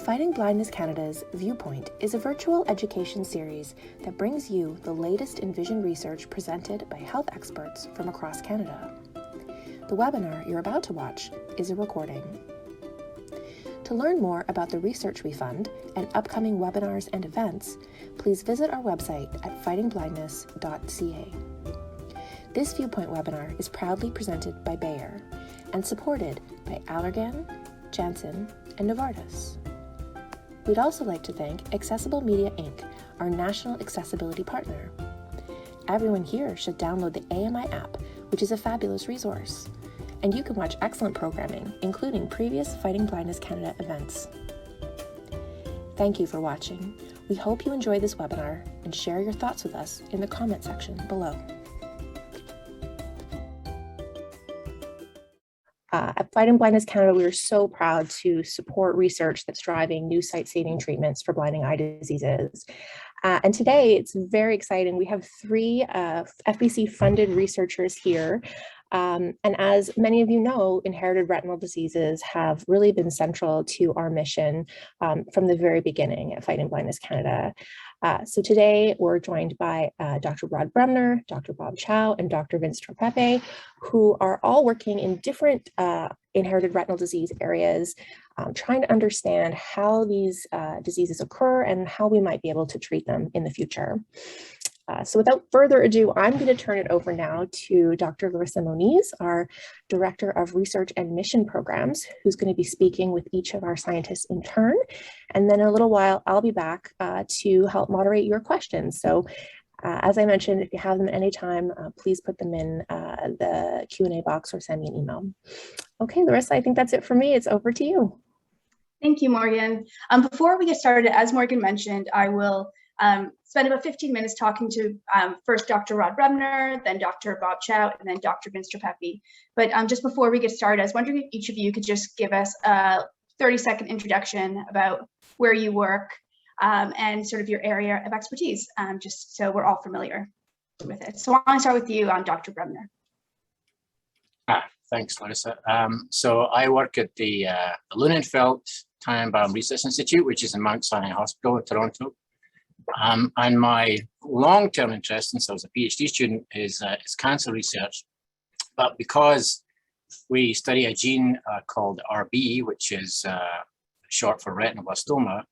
Fighting Blindness Canada's Viewpoint is a virtual education series that brings you the latest in vision research presented by health experts from across Canada. The webinar you're about to watch is a recording. To learn more about the research we fund and upcoming webinars and events, please visit our website at fightingblindness.ca. This Viewpoint webinar is proudly presented by Bayer and supported by Allergan, Janssen, and Novartis. We'd also like to thank Accessible Media Inc., our national accessibility partner. Everyone here should download the AMI app, which is a fabulous resource. And you can watch excellent programming, including previous Fighting Blindness Canada events. Thank you for watching. We hope you enjoy this webinar and share your thoughts with us in the comment section below. At Fighting Blindness Canada, we are so proud to support research that's driving new sight-saving treatments for blinding eye diseases. And today, it's very exciting. We have three FBC-funded researchers here. And as many of you know, inherited retinal diseases have really been central to our mission from the very beginning at Fighting Blindness Canada. So today we're joined by Dr. Bremner, Dr. Chow, and Dr. Vinstra Pepe, who are all working in different inherited retinal disease areas, trying to understand how these diseases occur and how we might be able to treat them in the future. So without further ado, I'm going to turn it over now to Dr. Larissa Moniz, our Director of Research and Mission Programs, who's going to be speaking with each of our scientists in turn. And then in a little while, I'll be back to help moderate your questions. So as I mentioned, if you have them at any time, please put them in the Q&A box or send me an email. Okay, Larissa, I think that's it for me. It's over to you. Thank you, Morgan. Before we get started, as Morgan mentioned, I will spend about 15 minutes talking to first Dr. Bremner, then Dr. Chow, and then Dr. Vinstra Pepe. But just before we get started, I was wondering if each of you could just give us a 30-second introduction about where you work and sort of your area of expertise, just so we're all familiar with it. So I want to start with you, Dr. Bremner. Thanks, Larissa. So I work at the Lunenfeld Tannenbaum Research Institute, which is in Mount Sinai Hospital in Toronto. And my long-term interest since I was a PhD student is cancer research. But because we study a gene called RB, which is short for retinoblastoma,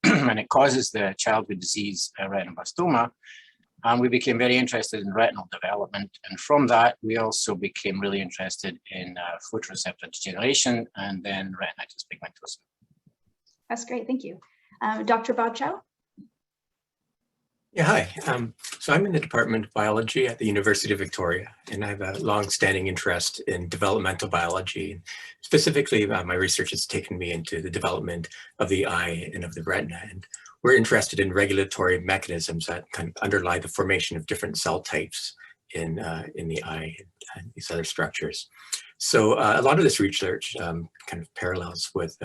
and it causes the childhood disease retinoblastoma, we became very interested in retinal development. And from that, we also became really interested in photoreceptor degeneration and then retinitis pigmentosa. That's great, thank you. Dr. Chow? Yeah, hi. So I'm in the Department of Biology at the University of Victoria, and I have a long-standing interest in developmental biology. Specifically, my research has taken me into the development of the eye and of the retina. And we're interested in regulatory mechanisms that kind of underlie the formation of different cell types in the eye and these other structures. So a lot of this research kind of parallels with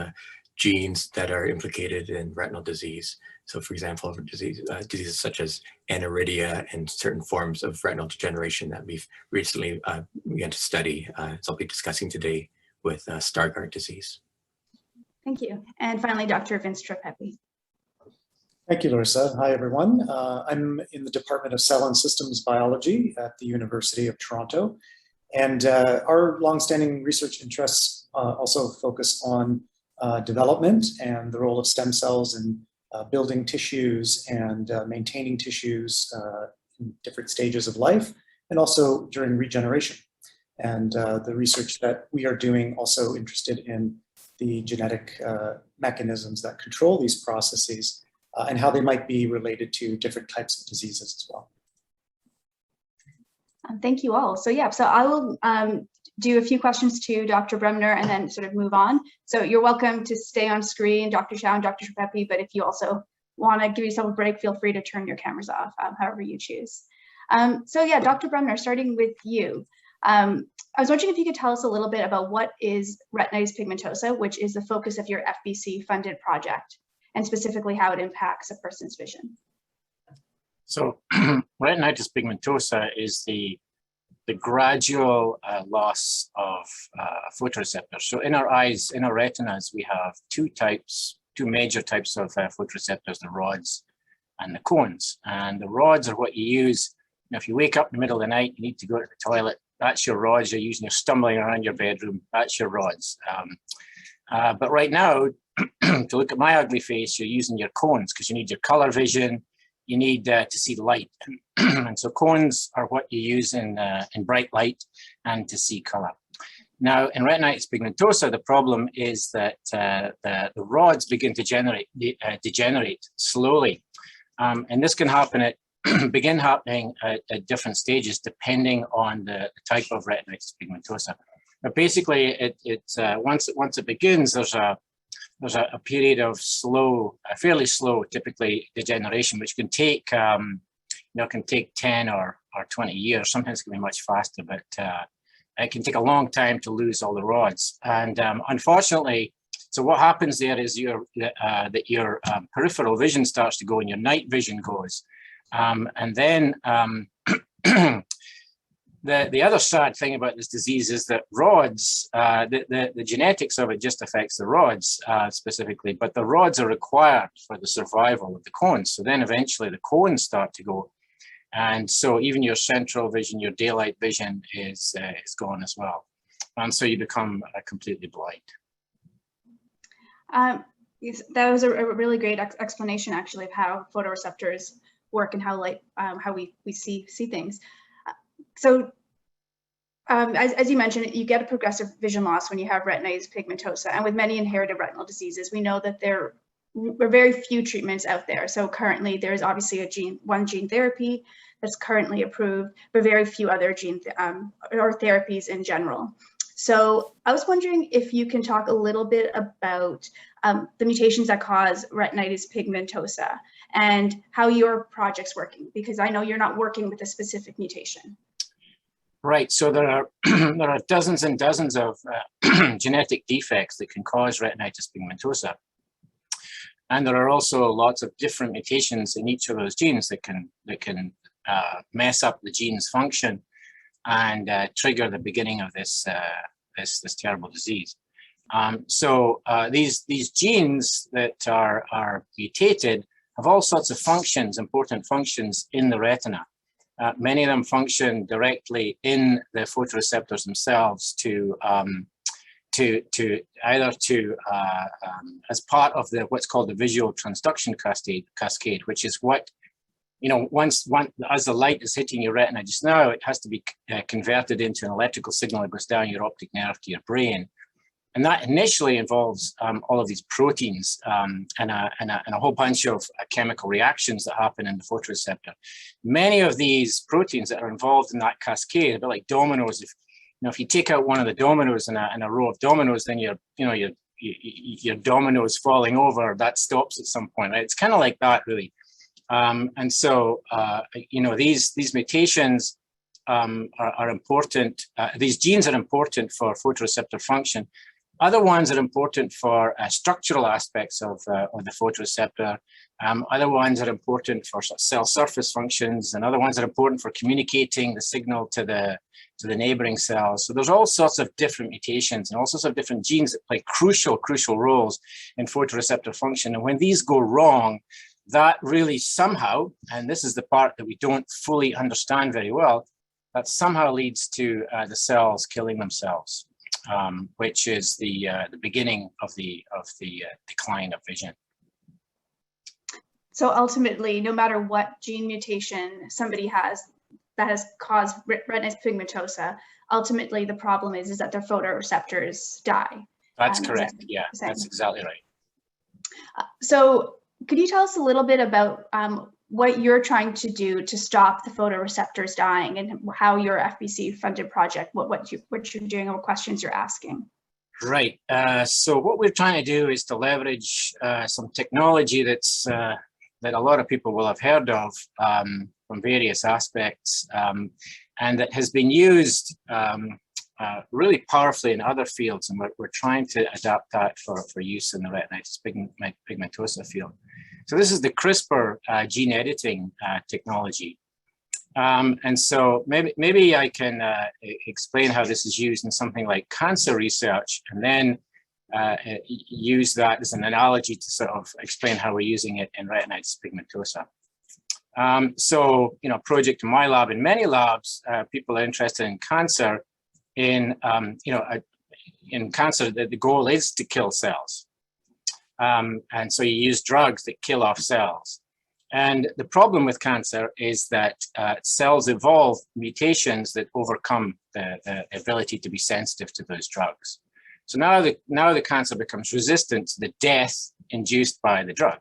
genes that are implicated in retinal disease. So for example, diseases such as aniridia and certain forms of retinal degeneration that we've recently begun to study, as I'll be discussing today with Stargardt disease. Thank you. And finally, Dr. Vinstra Pepe. Thank you, Larissa. Hi, everyone. I'm in the Department of Cell and Systems Biology at the University of Toronto. And our longstanding research interests also focus on development and the role of stem cells in building tissues and maintaining tissues in different stages of life, and also during regeneration. And the research that we are doing also interested in the genetic mechanisms that control these processes and how they might be related to different types of diseases as well. Thank you all. So yeah, so I will do a few questions to Dr. Bremner and then sort of move on. So you're welcome to stay on screen, Dr. Chow and Dr. Tropepe, but if you also want to give yourself a break, feel free to turn your cameras off, however you choose. So yeah, Dr. Bremner, starting with you. I was wondering if you could tell us a little bit about what is retinitis pigmentosa, which is the focus of your FBC funded project, and specifically how it impacts a person's vision. So retinitis pigmentosa is the gradual loss of photoreceptors. So in our eyes, in our retinas, we have two types two major types of photoreceptors, the rods and the cones. And the rods are what you use. Now, if you wake up in the middle of the night, you need to go to the toilet, that's your rods. You're using, you're stumbling around your bedroom, that's your rods. But right now, to look at my ugly face, you're using your cones because you need your color vision, you need to see the light. And so cones are what you use in bright light and to see color. Now, in retinitis pigmentosa, the problem is that the rods begin to degenerate slowly. And this can happen begin happening at different stages depending on the type of retinitis pigmentosa. But basically, once it begins, there's a period of fairly slow, typically degeneration, which can take can take 10 or 20 years. Sometimes it can be much faster, but it can take a long time to lose all the rods. And unfortunately, so what happens there is your peripheral vision starts to go and your night vision goes. And then the other sad thing about this disease is that rods, the genetics of it just affects the rods specifically, but the rods are required for the survival of the cones. So then eventually the cones start to go. And so even your central vision, your daylight vision is gone as well. And so you become completely blind. That was a really great explanation, actually, of how photoreceptors work and how we see things. So as you mentioned, you get a progressive vision loss when you have retinitis pigmentosa. And with many inherited retinal diseases, we know that there are very few treatments out there. So currently there's obviously one gene therapy that's currently approved, but very few other or therapies in general. So I was wondering if you can talk a little bit about the mutations that cause retinitis pigmentosa and how your project's working, because I know you're not working with a specific mutation. Right, so there are dozens and dozens of genetic defects that can cause retinitis pigmentosa. And there are also lots of different mutations in each of those genes that can mess up the gene's function and trigger the beginning of this terrible disease. So these genes that are mutated have all sorts of functions, important functions in the retina. Many of them function directly in the photoreceptors themselves as part of what's called the visual transduction cascade, which is what, as the light is hitting your retina just now, it has to be converted into an electrical signal that goes down your optic nerve to your brain. And that initially involves all of these proteins and a whole bunch of chemical reactions that happen in the photoreceptor. Many of these proteins that are involved in that cascade, a bit like dominoes. If you take out one of the dominoes in a row of dominoes, then your dominoes falling over, that stops at some point, right? It's kind of like that, really. And so these mutations are important. These genes are important for photoreceptor function. Other ones are important for structural aspects of the photoreceptor. Other ones are important for cell surface functions, and other ones are important for communicating the signal to the neighboring cells. So there's all sorts of different mutations and all sorts of different genes that play crucial roles in photoreceptor function. And when these go wrong, that really somehow, and this is the part that we don't fully understand very well, that somehow leads to the cells killing themselves. Which is the beginning of the decline of vision. So ultimately, no matter what gene mutation somebody has that has caused retinitis pigmentosa, ultimately the problem is that their photoreceptors die. That's correct. Yeah, that's exactly right. So could you tell us a little bit about what you're trying to do to stop the photoreceptors dying, and how your FBC funded project, what you're doing, and what questions you're asking? Right. So what we're trying to do is to leverage some technology that a lot of people will have heard of from various aspects, and that has been used really powerfully in other fields, and we're trying to adapt that for use in the retinitis pigmentosa field. So this is the CRISPR gene editing technology. And so maybe I can explain how this is used in something like cancer research, and then use that as an analogy to sort of explain how we're using it in retinitis pigmentosa. So, project in my lab, in many labs, people are interested in cancer. In cancer, the goal is to kill cells. And so you use drugs that kill off cells. And the problem with cancer is that cells evolve mutations that overcome the ability to be sensitive to those drugs. So now the cancer becomes resistant to the death induced by the drug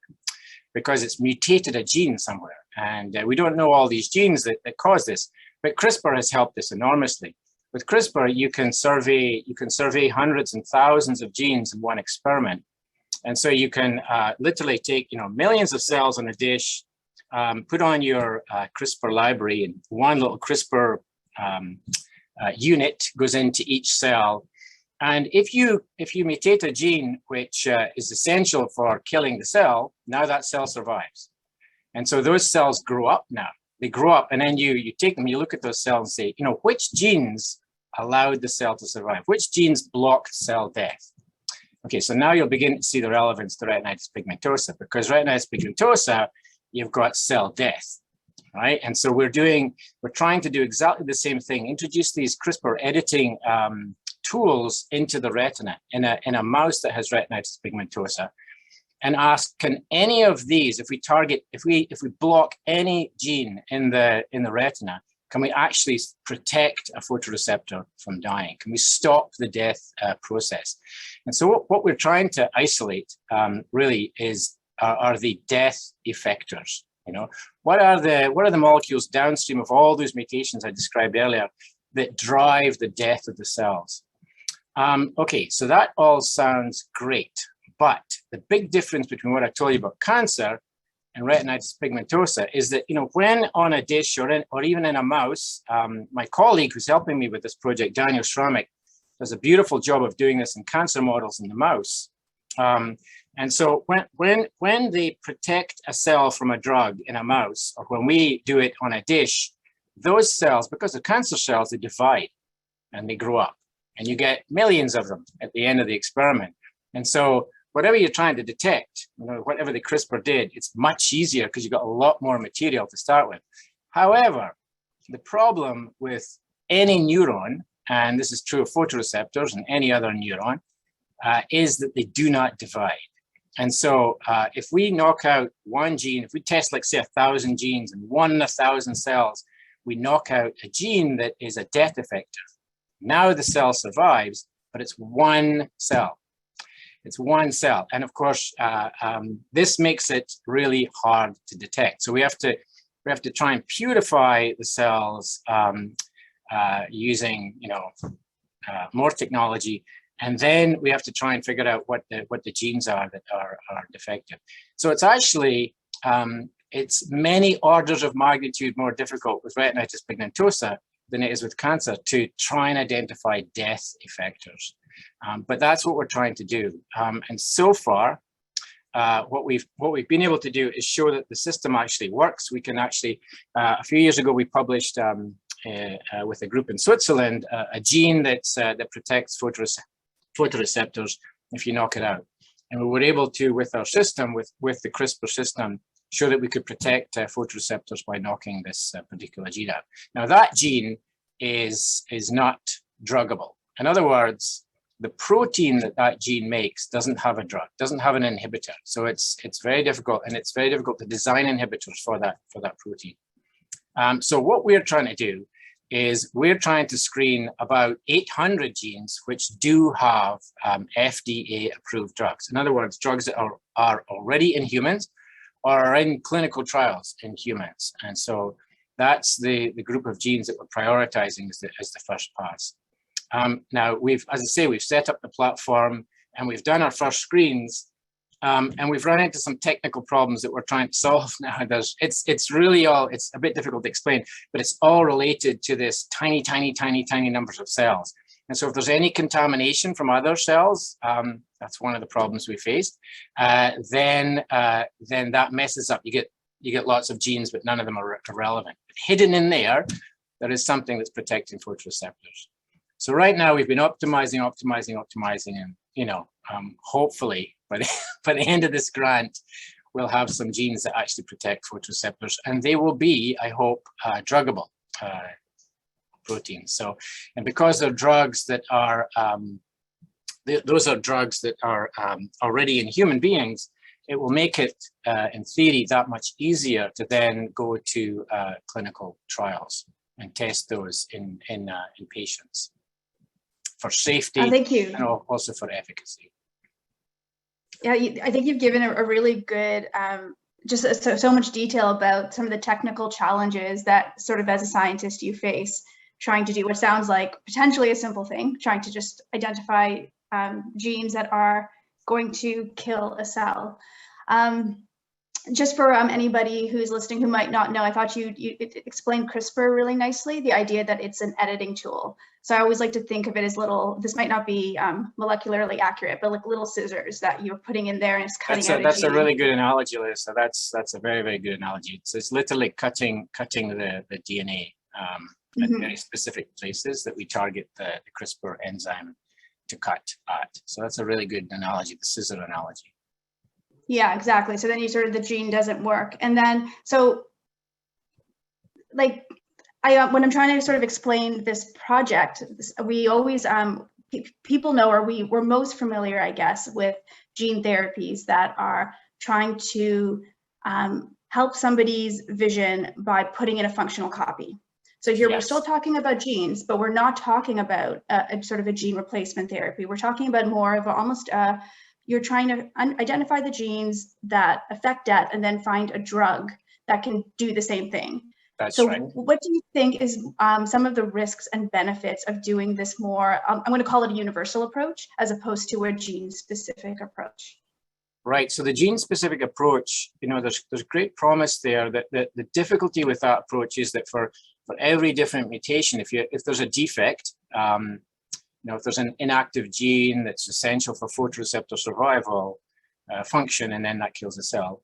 because it's mutated a gene somewhere. And we don't know all these genes that cause this, but CRISPR has helped us enormously. With CRISPR, you can survey hundreds and thousands of genes in one experiment. And so you can literally take millions of cells on a dish, put on your CRISPR library, and one little CRISPR unit goes into each cell. And if you mutate a gene which is essential for killing the cell, now that cell survives. And so those cells grow up now. They grow up, and then you take them, you look at those cells and say, which genes allowed the cell to survive? Which genes blocked cell death? Okay, so now you'll begin to see the relevance to retinitis pigmentosa, because retinitis pigmentosa, you've got cell death, right? And so we're trying to do exactly the same thing, introduce these CRISPR editing tools into the retina in a mouse that has retinitis pigmentosa, and ask, can any of these, if we block any gene in the retina, can we actually protect a photoreceptor from dying? Can we stop the death process? And so what we're trying to isolate really are the death effectors. What are the molecules downstream of all those mutations I described earlier that drive the death of the cells? Okay, so that all sounds great, but the big difference between what I told you about cancer and retinitis pigmentosa is that, when on a dish or even in a mouse, my colleague who's helping me with this project, Daniel Schrammick, does a beautiful job of doing this in cancer models in the mouse. And so when they protect a cell from a drug in a mouse, or when we do it on a dish, those cells, because they're cancer cells, they divide and they grow up, and you get millions of them at the end of the experiment. And so whatever you're trying to detect, whatever the CRISPR did, it's much easier because you've got a lot more material to start with. However, the problem with any neuron, and this is true of photoreceptors and any other neuron, is that they do not divide. And so if we knock out one gene, if we test, like, say, 1,000 genes in 1 in 1,000 cells, we knock out a gene that is a death effector. Now the cell survives, but it's one cell. It's one cell. And of course, this makes it really hard to detect. So we have to try and purify the cells using more technology. And then we have to try and figure out what the genes are that are defective. So it's actually, it's many orders of magnitude more difficult with retinitis pigmentosa than it is with cancer to try and identify death effectors. But that's what we're trying to do. And so far, what we've been able to do is show that the system actually works. We can actually, a few years ago, we published with a group in Switzerland, a gene that protects photoreceptors if you knock it out. And we were able to, with our system, with the CRISPR system, show that we could protect photoreceptors by knocking this particular gene out. Now that gene is not druggable. In other words, the protein that gene makes doesn't have a drug, doesn't have an inhibitor. So it's very difficult, and it's very difficult to design inhibitors for that protein. So what we're trying to do is we're trying to screen about 800 genes which do have FDA-approved drugs. In other words, drugs that are already in humans or are in clinical trials in humans. And so that's the group of genes that we're prioritizing as the first pass. Now, as I say, we've set up the platform and we've done our first screens, and we've run into some technical problems that we're trying to solve now. It's really all, it's a bit difficult to explain, but it's all related to this tiny numbers of cells. And so if there's any contamination from other cells, that's one of the problems we faced, then that messes up. You get lots of genes, but none of them are relevant. But hidden in there is something that's protecting photoreceptors. So right now we've been optimizing, and hopefully by the end of this grant, we'll have some genes that actually protect photoreceptors, and they will be, I hope, druggable proteins. So, and because they're drugs that are, those are drugs that are already in human beings, it will make it, in theory, that much easier to then go to clinical trials and test those in patients for safety. Thank you. And also for efficacy. Yeah, I think you've given a really good, just so much detail about some of the technical challenges that sort of as a scientist you face trying to do what sounds like potentially a simple thing, trying to just identify genes that are going to kill a cell. Just for anybody who's listening who might not know, I thought you explained CRISPR really nicely, the idea that it's an editing tool. So I always like to think of it as little, this might not be molecularly accurate, but like little scissors that you're putting in there and it's cutting out a gene. That's a really good analogy, Liz. So that's a very, very good analogy. So it's literally cutting the DNA at very specific places that we target the CRISPR enzyme to cut at. So that's a really good analogy, the scissor analogy. Yeah, exactly. So then you sort of, the gene doesn't work. And then, so like, when I'm trying to sort of explain this project, we always, people know, or we're most familiar, I guess, with gene therapies that are trying to help somebody's vision by putting in a functional copy. So here we're still talking about genes, but we're not talking about a sort of a gene replacement therapy. We're talking about more of almost you're trying to identify the genes that affect death and then find a drug that can do the same thing. That's so right. What do you think is some of the risks and benefits of doing this more, I'm going to call it a universal approach as opposed to a gene-specific approach? Right. So the gene-specific approach, you know, there's great promise there. That the difficulty with that approach is that for every different mutation, if there's a defect, you know, if there's an inactive gene that's essential for photoreceptor survival function, and then that kills the cell,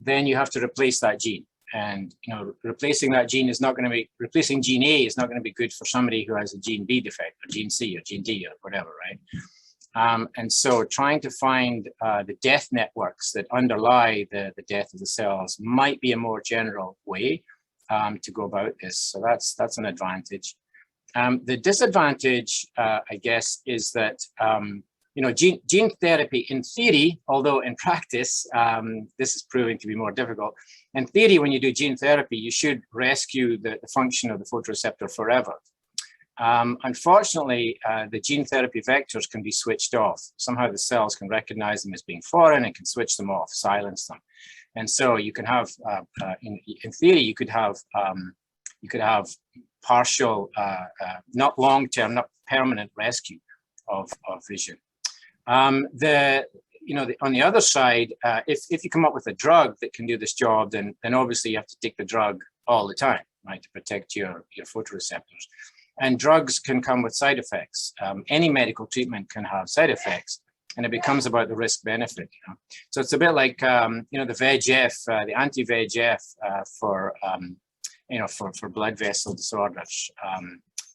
then you have to replace that gene. And, you know, replacing that gene is not going to be, replacing gene A is not going to be good for somebody who has a gene B defect, or gene C, or gene D, or whatever, right? And so trying to find the death networks that underlie the death of the cells might be a more general way to go about this. So that's an advantage. The disadvantage, I guess, is that, you know, gene therapy in theory, although in practice, this is proving to be more difficult. In theory, when you do gene therapy, you should rescue the function of the photoreceptor forever. Unfortunately, the gene therapy vectors can be switched off. Somehow the cells can recognize them as being foreign and can switch them off, silence them. And so you can have, in theory, you could have partial, not long-term, not permanent rescue of vision. You know, on the other side, if you come up with a drug that can do this job, then obviously you have to take the drug all the time, right, to protect your photoreceptors. And drugs can come with side effects. Any medical treatment can have side effects, and it becomes about the risk benefit. You know? So it's a bit like you know, the VEGF, the anti-VEGF for you know, for blood vessel disorders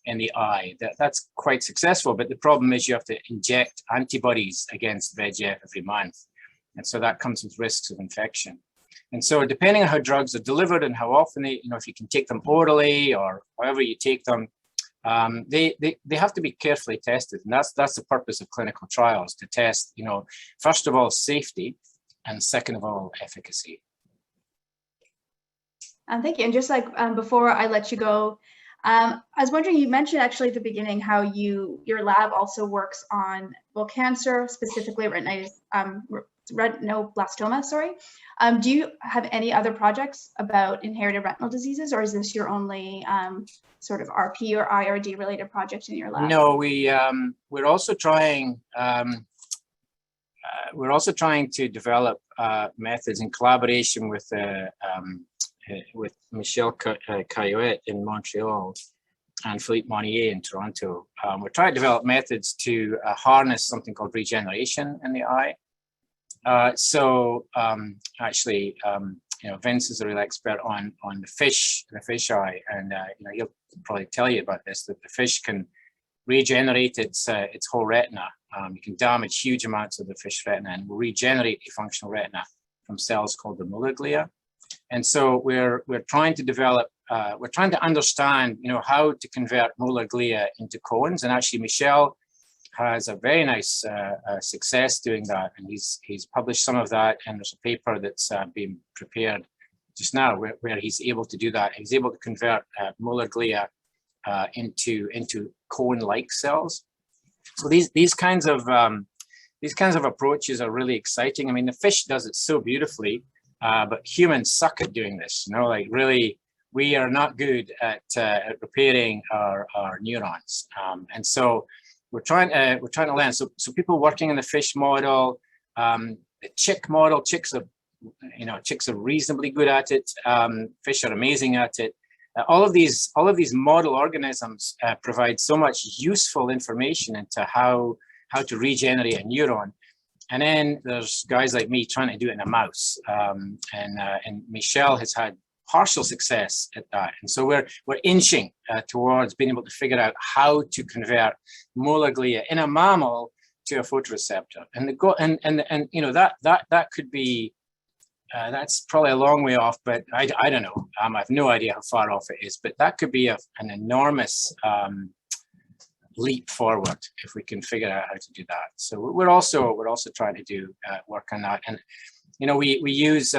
in the eye. That's quite successful, but the problem is you have to inject antibodies against VEGF every month, and so that comes with risks of infection. And so depending on how drugs are delivered and how often they, you know, if you can take them orally or however you take them, they have to be carefully tested, and that's the purpose of clinical trials, to test, you know, first of all safety, and second of all efficacy. Thank you. And just like before I let you go, I was wondering, you mentioned actually at the beginning how your lab also works on, well, cancer, specifically retinoblastoma, sorry. Do you have any other projects about inherited retinal diseases, or is this your only sort of RP or IRD related project in your lab? No, we're also trying to develop methods in collaboration with Michel Caillouet in Montreal and Philippe Monnier in Toronto. We're trying to develop methods to harness something called regeneration in the eye. Actually, you know, Vince is a real expert on the fish eye, and you know, he'll probably tell you about this, that the fish can regenerate its whole retina. You can damage huge amounts of the fish retina and will regenerate a functional retina from cells called the molar glia. And so we're trying to develop, we're trying to understand, how to convert molar glia into cones. And actually, Michel has a very nice success doing that, and he's published some of that. And there's a paper that's being prepared just now where he's able to do that. He's able to convert molar glia into cone-like cells. So these kinds of approaches are really exciting. I mean, the fish does it so beautifully, but humans suck at doing this. Like really, we are not good at repairing our neurons, and so we're trying to learn. So people working in the fish model, the chick model, chicks are reasonably good at it. Fish are amazing at it. All of these model organisms provide so much useful information into how to regenerate a neuron. And then there's guys like me trying to do it in a mouse. And Michel has had partial success at that. And so we're inching towards being able to figure out how to convert molar glia in a mammal to a photoreceptor. And that could be, that's probably a long way off, but I don't know. I have no idea how far off it is, but that could be an enormous leap forward if we can figure out how to do that. So we're also trying to do work on that. And we use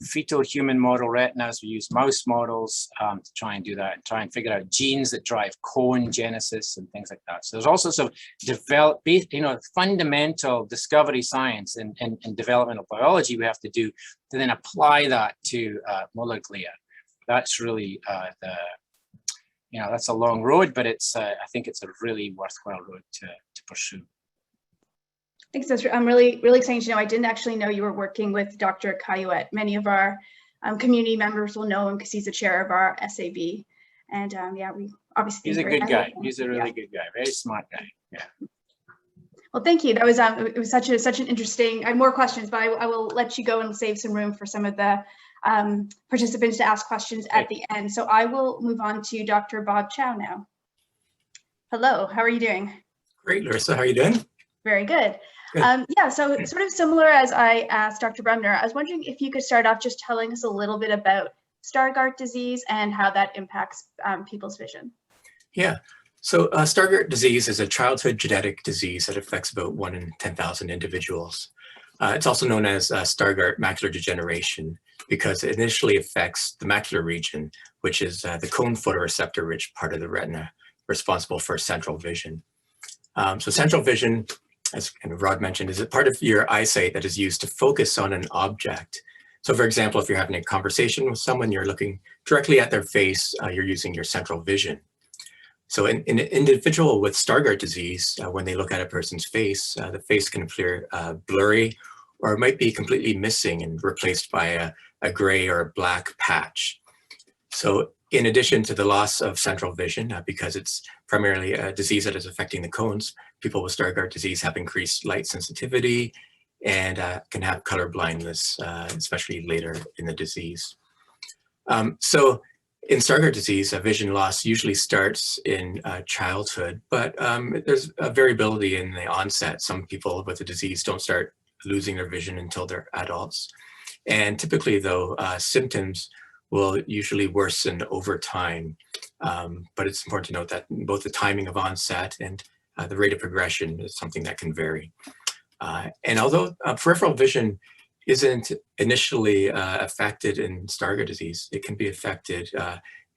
fetal human model retinas. We use mouse models to try and do that and try and figure out genes that drive cone genesis and things like that. So there's all sorts of fundamental discovery science and developmental biology we have to do to then apply that to molar glia. That's really that's a long road, but I think it's a really worthwhile road to pursue. Thanks, that's really exciting to know. I didn't actually know you were working with Dr. Cayuet. Many of our community members will know him because he's the chair of our SAB. And we obviously. He's a good guy. He's a really good guy. Very smart guy. Yeah. Well, thank you. That was it was such an interesting. I have more questions, but I will let you go and save some room for some of the participants to ask questions at the end. So I will move on to Dr. Bob Chow now. Hello, how are you doing? Great, Larissa. How are you doing? Very good. So sort of similar as I asked Dr. Bremner, I was wondering if you could start off just telling us a little bit about Stargardt disease and how that impacts people's vision. Yeah, so Stargardt disease is a childhood genetic disease that affects about 1 in 10,000 individuals. It's also known as Stargardt macular degeneration because it initially affects the macular region, which is the cone photoreceptor rich part of the retina responsible for central vision. So central vision, as kind of Rod mentioned, is a part of your eyesight that is used to focus on an object. So for example, if you're having a conversation with someone, you're looking directly at their face, you're using your central vision. So in an individual with Stargardt disease, when they look at a person's face, the face can appear blurry, or it might be completely missing and replaced by a gray or a black patch. So in addition to the loss of central vision, because it's primarily a disease that is affecting the cones, people with Stargardt disease have increased light sensitivity and can have color blindness, especially later in the disease. So in Stargardt disease, vision loss usually starts in childhood, but there's a variability in the onset. Some people with the disease don't start losing their vision until they're adults. And typically though, symptoms will usually worsen over time. But it's important to note that both the timing of onset and the rate of progression is something that can vary. And although peripheral vision isn't initially affected in Stargardt disease, it can be affected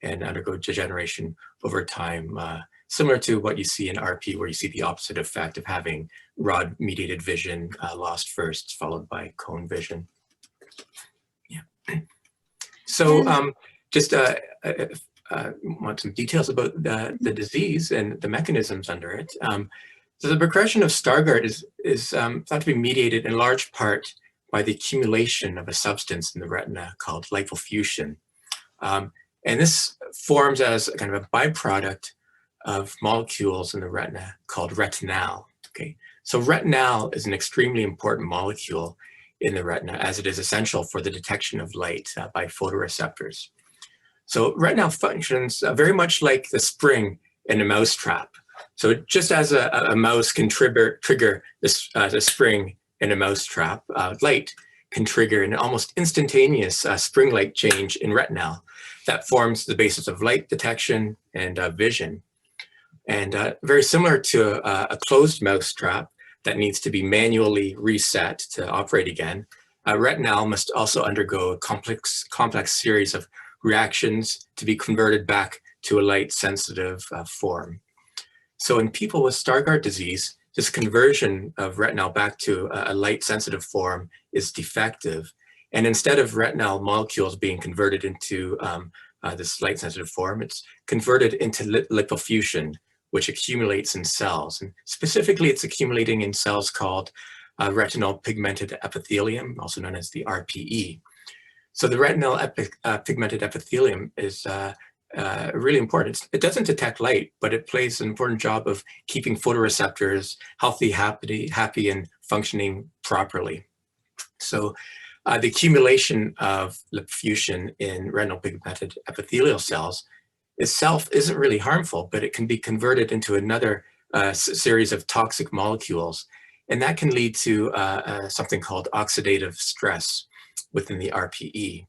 and undergo degeneration over time, similar to what you see in RP, where you see the opposite effect of having rod-mediated vision lost first, followed by cone vision. Yeah. So just want some details about the disease and the mechanisms under it. So the progression of Stargardt is thought to be mediated in large part by the accumulation of a substance in the retina called lipofuscin. And this forms as a kind of a byproduct of molecules in the retina called retinal. Okay, so retinal is an extremely important molecule in the retina, as it is essential for the detection of light by photoreceptors. So retinal functions very much like the spring in a mousetrap. So just as a mouse can trigger this, the spring in a mouse trap, light can trigger an almost instantaneous spring-like change in retinal that forms the basis of light detection and vision. And very similar to a closed mouse trap that needs to be manually reset to operate again, retinal must also undergo a complex series of reactions to be converted back to a light-sensitive form. So in people with Stargardt disease, this conversion of retinal back to a light-sensitive form is defective. And instead of retinal molecules being converted into this light-sensitive form, it's converted into lipofuscin, which accumulates in cells. And specifically, it's accumulating in cells called retinal pigmented epithelium, also known as the RPE. So the retinal pigmented epithelium is really important. It doesn't detect light, but it plays an important job of keeping photoreceptors healthy, happy, and functioning properly. So the accumulation of lipofuscin in retinal pigmented epithelial cells itself isn't really harmful, but it can be converted into another series of toxic molecules. And that can lead to something called oxidative stress within the RPE.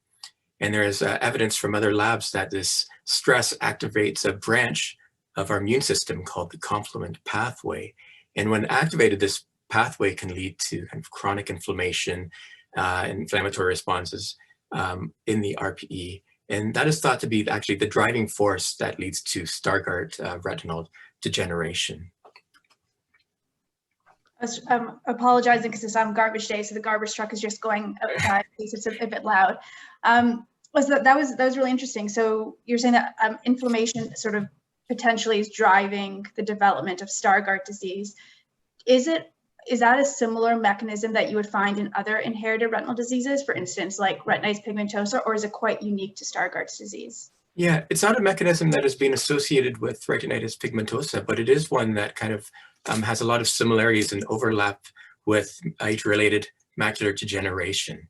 And there is evidence from other labs that this stress activates a branch of our immune system called the complement pathway. And when activated, this pathway can lead to kind of chronic inflammation, inflammatory responses in the RPE. And that is thought to be actually the driving force that leads to Stargardt retinal degeneration. I'm apologizing because it's garbage day, so the garbage truck is just going outside because it's a bit loud. That was really interesting. So you're saying that inflammation sort of potentially is driving the development of Stargardt disease. Is that a similar mechanism that you would find in other inherited retinal diseases, for instance, like retinitis pigmentosa, or is it quite unique to Stargardt disease? Yeah, it's not a mechanism that has been associated with retinitis pigmentosa, but it is one that kind of has a lot of similarities and overlap with age-related macular degeneration.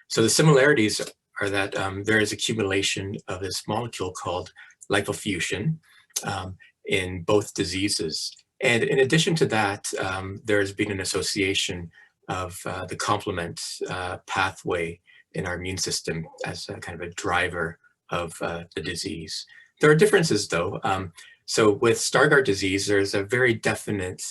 So the similarities are that there is accumulation of this molecule called lipofuscin in both diseases. And in addition to that, there has been an association of the complement pathway in our immune system as a kind of a driver of the disease. There are differences though. So with Stargardt disease, there's a very definite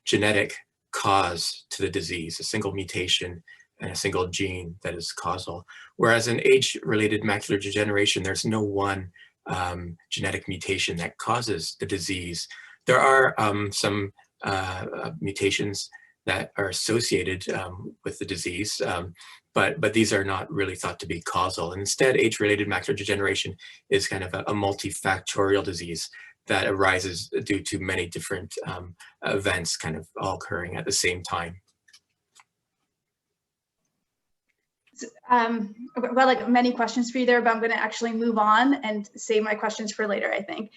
genetic cause to the disease, a single mutation and a single gene that is causal. Whereas in age-related macular degeneration, there's no one genetic mutation that causes the disease. There are some mutations that are associated with the disease, but these are not really thought to be causal. And instead, age-related macular degeneration is kind of a multifactorial disease that arises due to many different events kind of all occurring at the same time. Well, like many questions for you there, but I'm going to actually move on and save my questions for later, I think.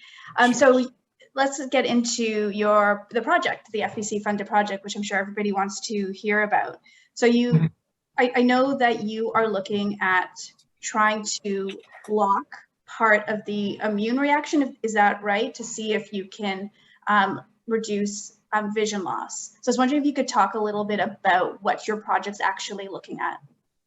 So let's get into the project, the FBC funded project, which I'm sure everybody wants to hear about. So I know that you are looking at trying to block part of the immune reaction, is that right? To see if you can reduce vision loss. So I was wondering if you could talk a little bit about what your project's actually looking at.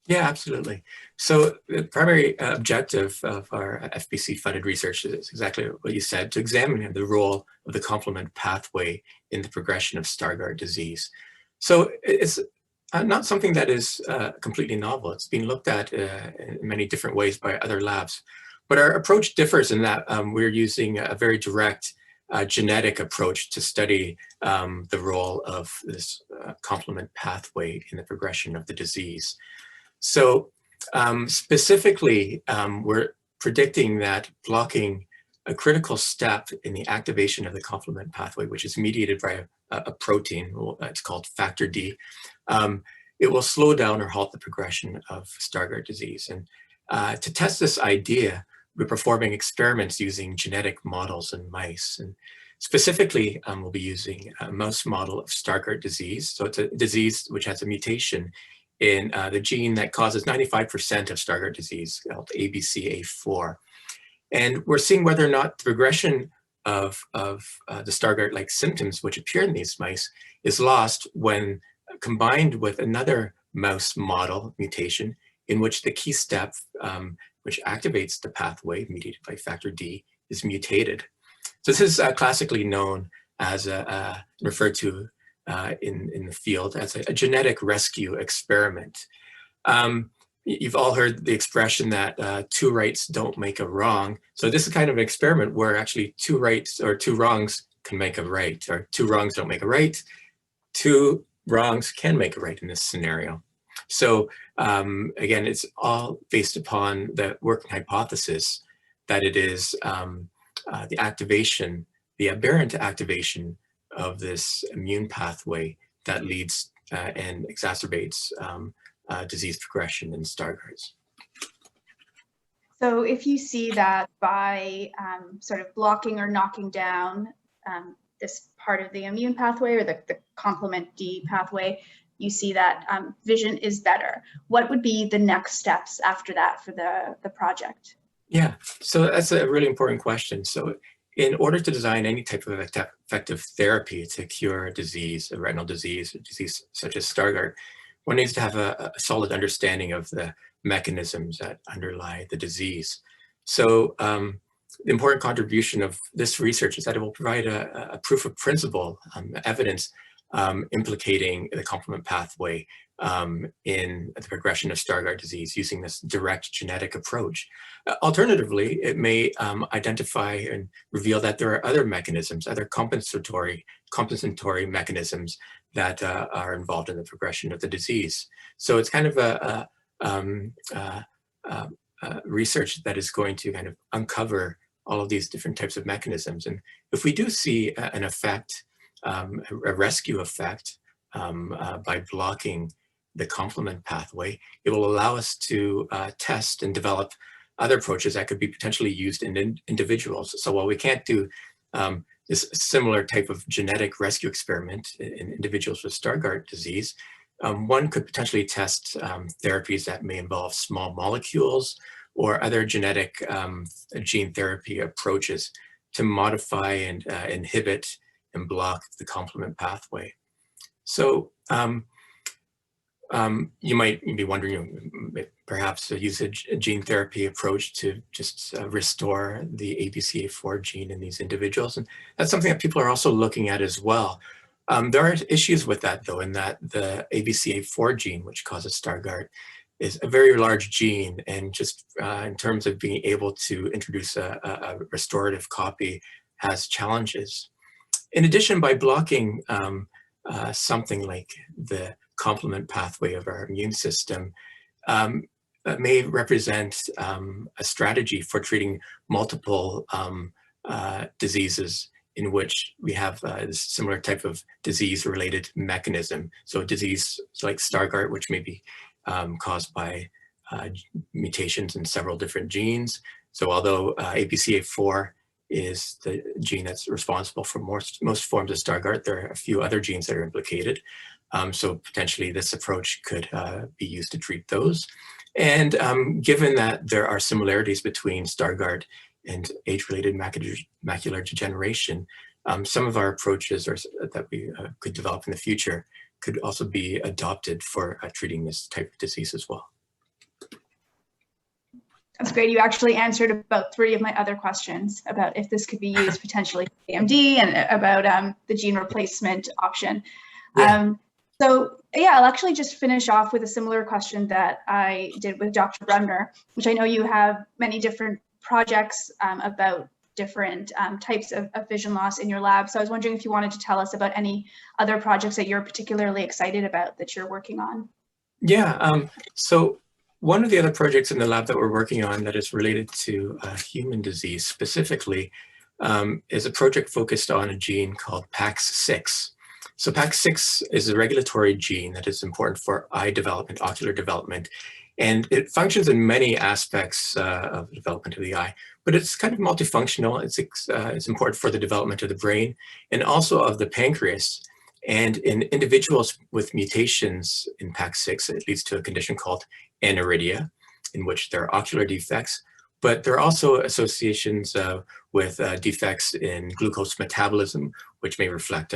Yeah, absolutely. So the primary objective of our FBC funded research is exactly what you said, to examine the role of the complement pathway in the progression of Stargardt disease. So it's not something that is completely novel. It's been looked at in many different ways by other labs. But our approach differs in that we're using a very direct genetic approach to study the role of this complement pathway in the progression of the disease. So specifically, we're predicting that blocking a critical step in the activation of the complement pathway, which is mediated by a protein, it's called factor D, it will slow down or halt the progression of Stargardt disease. And to test this idea, we're performing experiments using genetic models in mice. And specifically, we'll be using a mouse model of Stargardt disease. So it's a disease which has a mutation in the gene that causes 95% of Stargardt disease, called ABCA4. And we're seeing whether or not the progression of the Stargardt-like symptoms which appear in these mice is lost when combined with another mouse model mutation in which the key step which activates the pathway mediated by factor D is mutated. So this is classically known as referred to in the field as a genetic rescue experiment. You've all heard the expression that two rights don't make a wrong. So this is kind of an experiment where actually two rights or two wrongs can make a right, or two wrongs don't make a right. Two wrongs can make a right in this scenario. So again, it's all based upon the working hypothesis that it is the activation, the aberrant activation of this immune pathway that leads and exacerbates disease progression in Stargardt's. So if you see that by sort of blocking or knocking down this part of the immune pathway or the complement D pathway, you see that vision is better. What would be the next steps after that for the project? Yeah, so that's a really important question. So in order to design any type of effective therapy to cure a disease, a retinal disease, a disease such as Stargardt, one needs to have a solid understanding of the mechanisms that underlie the disease. So the important contribution of this research is that it will provide a proof of principle, evidence implicating the complement pathway in the progression of Stargardt disease using this direct genetic approach. Alternatively, it may identify and reveal that there are other mechanisms, other compensatory mechanisms that are involved in the progression of the disease. So it's kind of a research that is going to kind of uncover all of these different types of mechanisms. And if we do see an effect, a rescue effect by blocking the complement pathway, it will allow us to test and develop other approaches that could be potentially used in individuals. So while we can't do this similar type of genetic rescue experiment in individuals with Stargardt disease, one could potentially test therapies that may involve small molecules or other genetic gene therapy approaches to modify and inhibit and block the complement pathway. So you might be wondering, perhaps use a gene therapy approach to just restore the ABCA4 gene in these individuals. And that's something that people are also looking at as well. There are issues with that though, in that the ABCA4 gene, which causes Stargardt, is a very large gene, and just in terms of being able to introduce a restorative copy has challenges. In addition, by blocking something like the complement pathway of our immune system, it may represent a strategy for treating multiple diseases in which we have this similar type of disease-related mechanism. So a disease like Stargardt, which may be caused by mutations in several different genes. So although ABCA4 is the gene that's responsible for most forms of Stargardt, there are a few other genes that are implicated. So potentially this approach could be used to treat those. And given that there are similarities between Stargardt and age-related macular degeneration, some of our approaches that we could develop in the future could also be adopted for treating this type of disease as well. That's great. You actually answered about 3 of my other questions about if this could be used potentially for AMD and about the gene replacement option. Yeah. So yeah, I'll actually just finish off with a similar question that I did with Dr. Bremner, which I know you have many different projects about different types of vision loss in your lab. So I was wondering if you wanted to tell us about any other projects that you're particularly excited about that you're working on. Yeah, so one of the other projects in the lab that we're working on that is related to human disease specifically is a project focused on a gene called PAX6. So PAX6 is a regulatory gene that is important for eye development, ocular development, and it functions in many aspects of the development of the eye, but it's kind of multifunctional. It's important for the development of the brain and also of the pancreas. And in individuals with mutations in PAX6, it leads to a condition called aniridia, in which there are ocular defects, but there are also associations with defects in glucose metabolism, which may reflect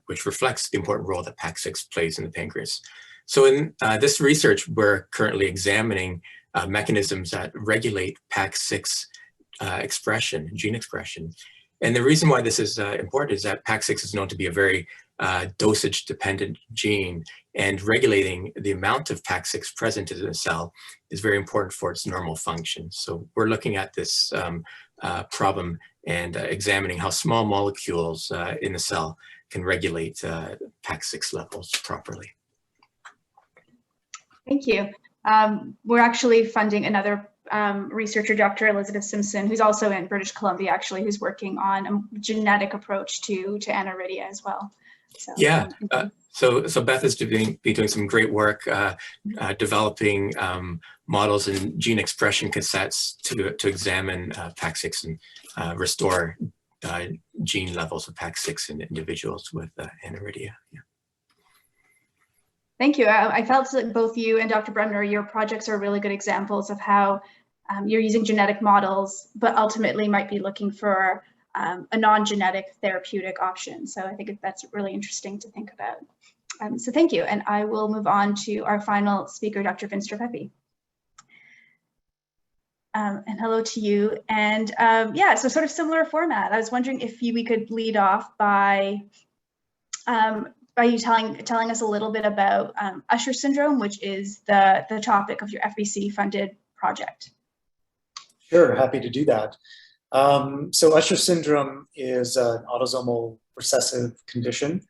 which reflects the important role that PAX6 plays in the pancreas. So in this research, we're currently examining mechanisms that regulate PAX6 expression, gene expression. And the reason why this is important is that PAX6 is known to be a very dosage-dependent gene, and regulating the amount of PAX6 present in the cell is very important for its normal function. So we're looking at this problem and examining how small molecules in the cell can regulate PAX6 levels properly. Thank you. We're actually funding another researcher, Dr. Elizabeth Simpson, who's also in British Columbia, actually, who's working on a genetic approach to aniridia as well. So, yeah, so Beth is doing some great work developing models and gene expression cassettes to examine PAX6 and restore gene levels of PAX6 in individuals with aniridia. Yeah. Thank you. I felt like both you and Dr. Bremner, your projects are really good examples of how you're using genetic models, but ultimately might be looking for a non-genetic therapeutic option. So I think that's really interesting to think about. So thank you. And I will move on to our final speaker, Dr. Vinstra Pepe. And hello to you. And yeah, so sort of similar format. I was wondering if we could lead off by you telling us a little bit about Usher syndrome, which is the topic of your FBC funded project. Sure, happy to do that. So Usher syndrome is an autosomal recessive condition.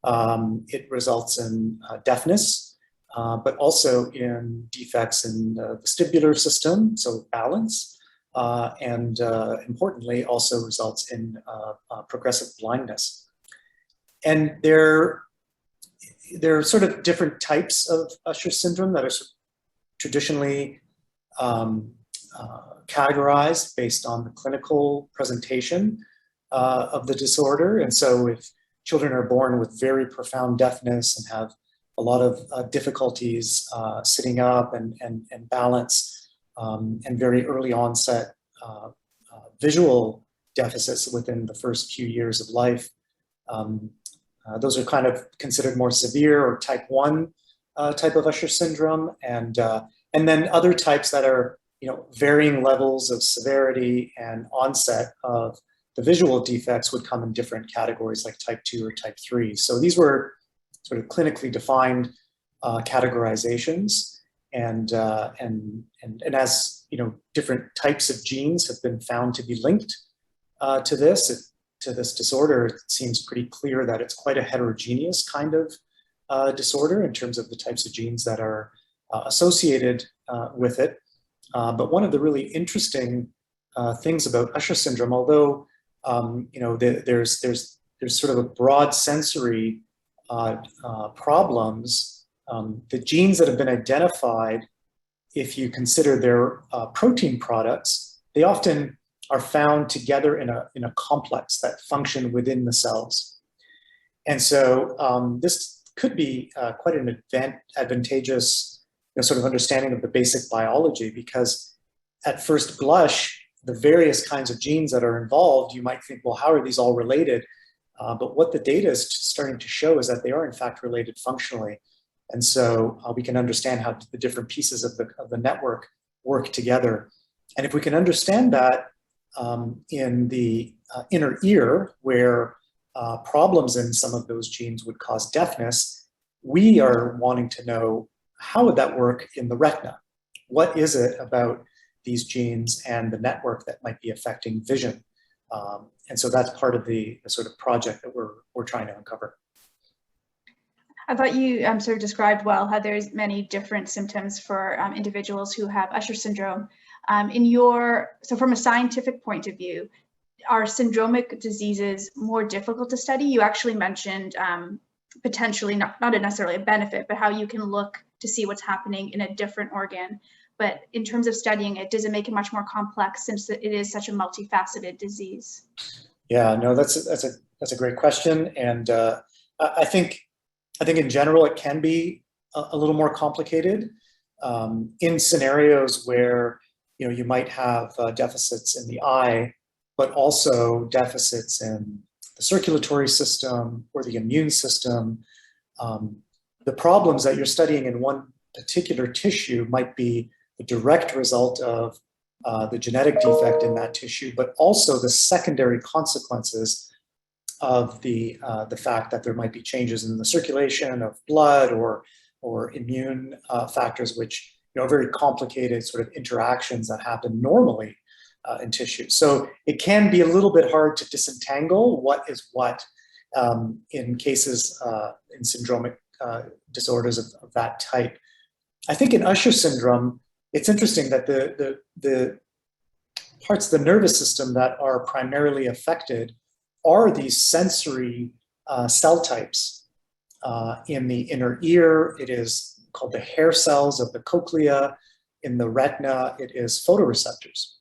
It results in deafness, but also in defects in the vestibular system, so balance, and importantly, also results in progressive blindness. And there are sort of different types of Usher syndrome that are traditionally categorized based on the clinical presentation of the disorder. And so if children are born with very profound deafness and have a lot of difficulties sitting up and balance, and very early onset visual deficits within the first few years of life, those are kind of considered more severe or type 1 type of Usher syndrome, and then other types that are varying levels of severity and onset of the visual defects would come in different categories like type 2 or type 3. So these were sort of clinically defined categorizations, and as different types of genes have been found to be linked to this disorder, it seems pretty clear that it's quite a heterogeneous kind of disorder in terms of the types of genes that are associated with it. But one of the really interesting things about Usher syndrome, although there's sort of a broad sensory problems, the genes that have been identified, if you consider their protein products, they often are found together in a complex that function within the cells. And so this could be quite an advantageous sort of understanding of the basic biology, because at first blush, the various kinds of genes that are involved, you might think, well, how are these all related? But what the data is starting to show is that they are in fact related functionally. And so we can understand how the different pieces of the network work together. And if we can understand that in the inner ear, where problems in some of those genes would cause deafness, we are wanting to know, how would that work in the retina? What is it about these genes and the network that might be affecting vision? And so that's part of the sort of project that we're trying to uncover. I thought you sort of described well how there's many different symptoms for individuals who have Usher syndrome. So from a scientific point of view, are syndromic diseases more difficult to study? You actually mentioned potentially not necessarily a benefit, but how you can look to see what's happening in a different organ. But in terms of studying it, does it make it much more complex since it is such a multifaceted disease? Yeah, no, that's a great question, and I think in general it can be a little more complicated in scenarios where you might have deficits in the eye, but also deficits in the circulatory system or the immune system. The problems that you're studying in one particular tissue might be the direct result of the genetic defect in that tissue, but also the secondary consequences of the fact that there might be changes in the circulation of blood or immune factors, which are very complicated sort of interactions that happen normally in tissue. So it can be a little bit hard to disentangle what is what in cases in syndromic disorders of that type. I think in Usher syndrome, it's interesting that the parts of the nervous system that are primarily affected are these sensory cell types. In the inner ear, it is called the hair cells of the cochlea. In the retina, it is photoreceptors.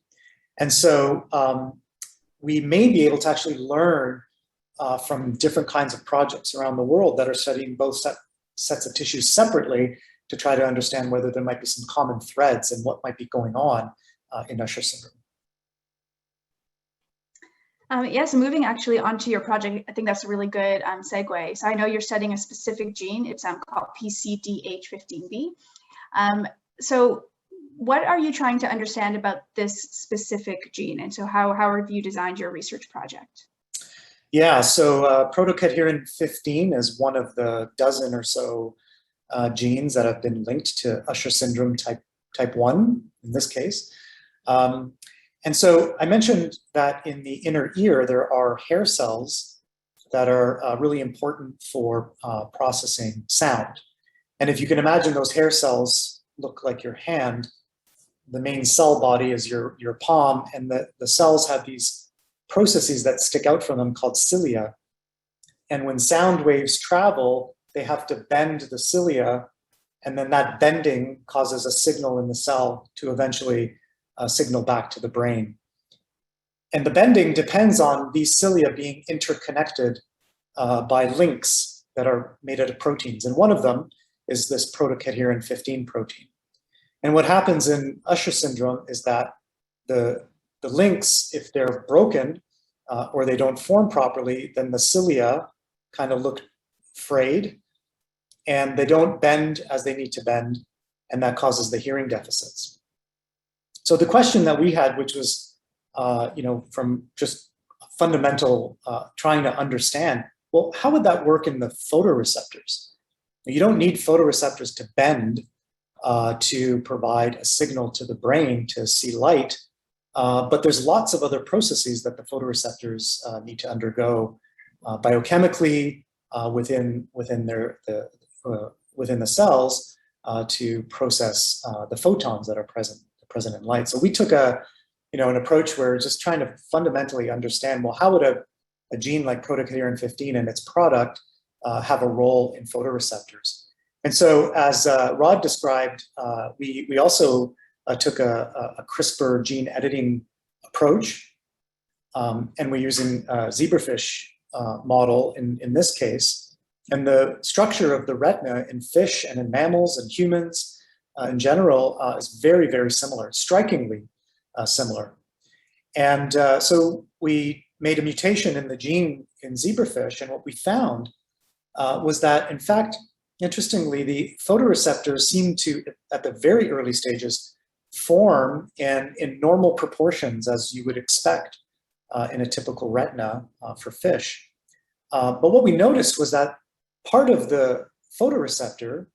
And so we may be able to actually learn from different kinds of projects around the world that are studying both sets of tissues separately to try to understand whether there might be some common threads and what might be going on in Usher syndrome. So moving actually onto your project, I think that's a really good segue. So I know you're studying a specific gene. It's called PCDH15B. So what are you trying to understand about this specific gene? And so how have you designed your research project? Yeah, so protocadherin 15 is one of the dozen or so genes that have been linked to Usher syndrome type 1 in this case. And so I mentioned that in the inner ear, there are hair cells that are really important for processing sound. And if you can imagine those hair cells look like your hand, the main cell body is your palm, and the cells have these processes that stick out from them called cilia. And when sound waves travel, they have to bend the cilia, and then that bending causes a signal in the cell to eventually signal back to the brain. And the bending depends on these cilia being interconnected by links that are made out of proteins. And one of them is this protocadherin 15 protein. And what happens in Usher syndrome is that the links, if they're broken or they don't form properly, then the cilia kind of look frayed and they don't bend as they need to bend, and that causes the hearing deficits. So the question that we had, which was, from just fundamental trying to understand, well, how would that work in the photoreceptors? You don't need photoreceptors to bend to provide a signal to the brain to see light, but there's lots of other processes that the photoreceptors need to undergo biochemically within the cells to process the photons that are present in light. So we took an approach where we're just trying to fundamentally understand, well, how would a gene like protocadherin 15 and its product have a role in photoreceptors? And so as Rod described, we also took a CRISPR gene editing approach, and we're using a zebrafish model in this case. And the structure of the retina in fish and in mammals and humans in general is very, very similar, strikingly similar. And so we made a mutation in the gene in zebrafish, and what we found was that, in fact, interestingly, the photoreceptors seem to, at the very early stages, form in normal proportions as you would expect in a typical retina for fish. But what we noticed was that part of the photoreceptor,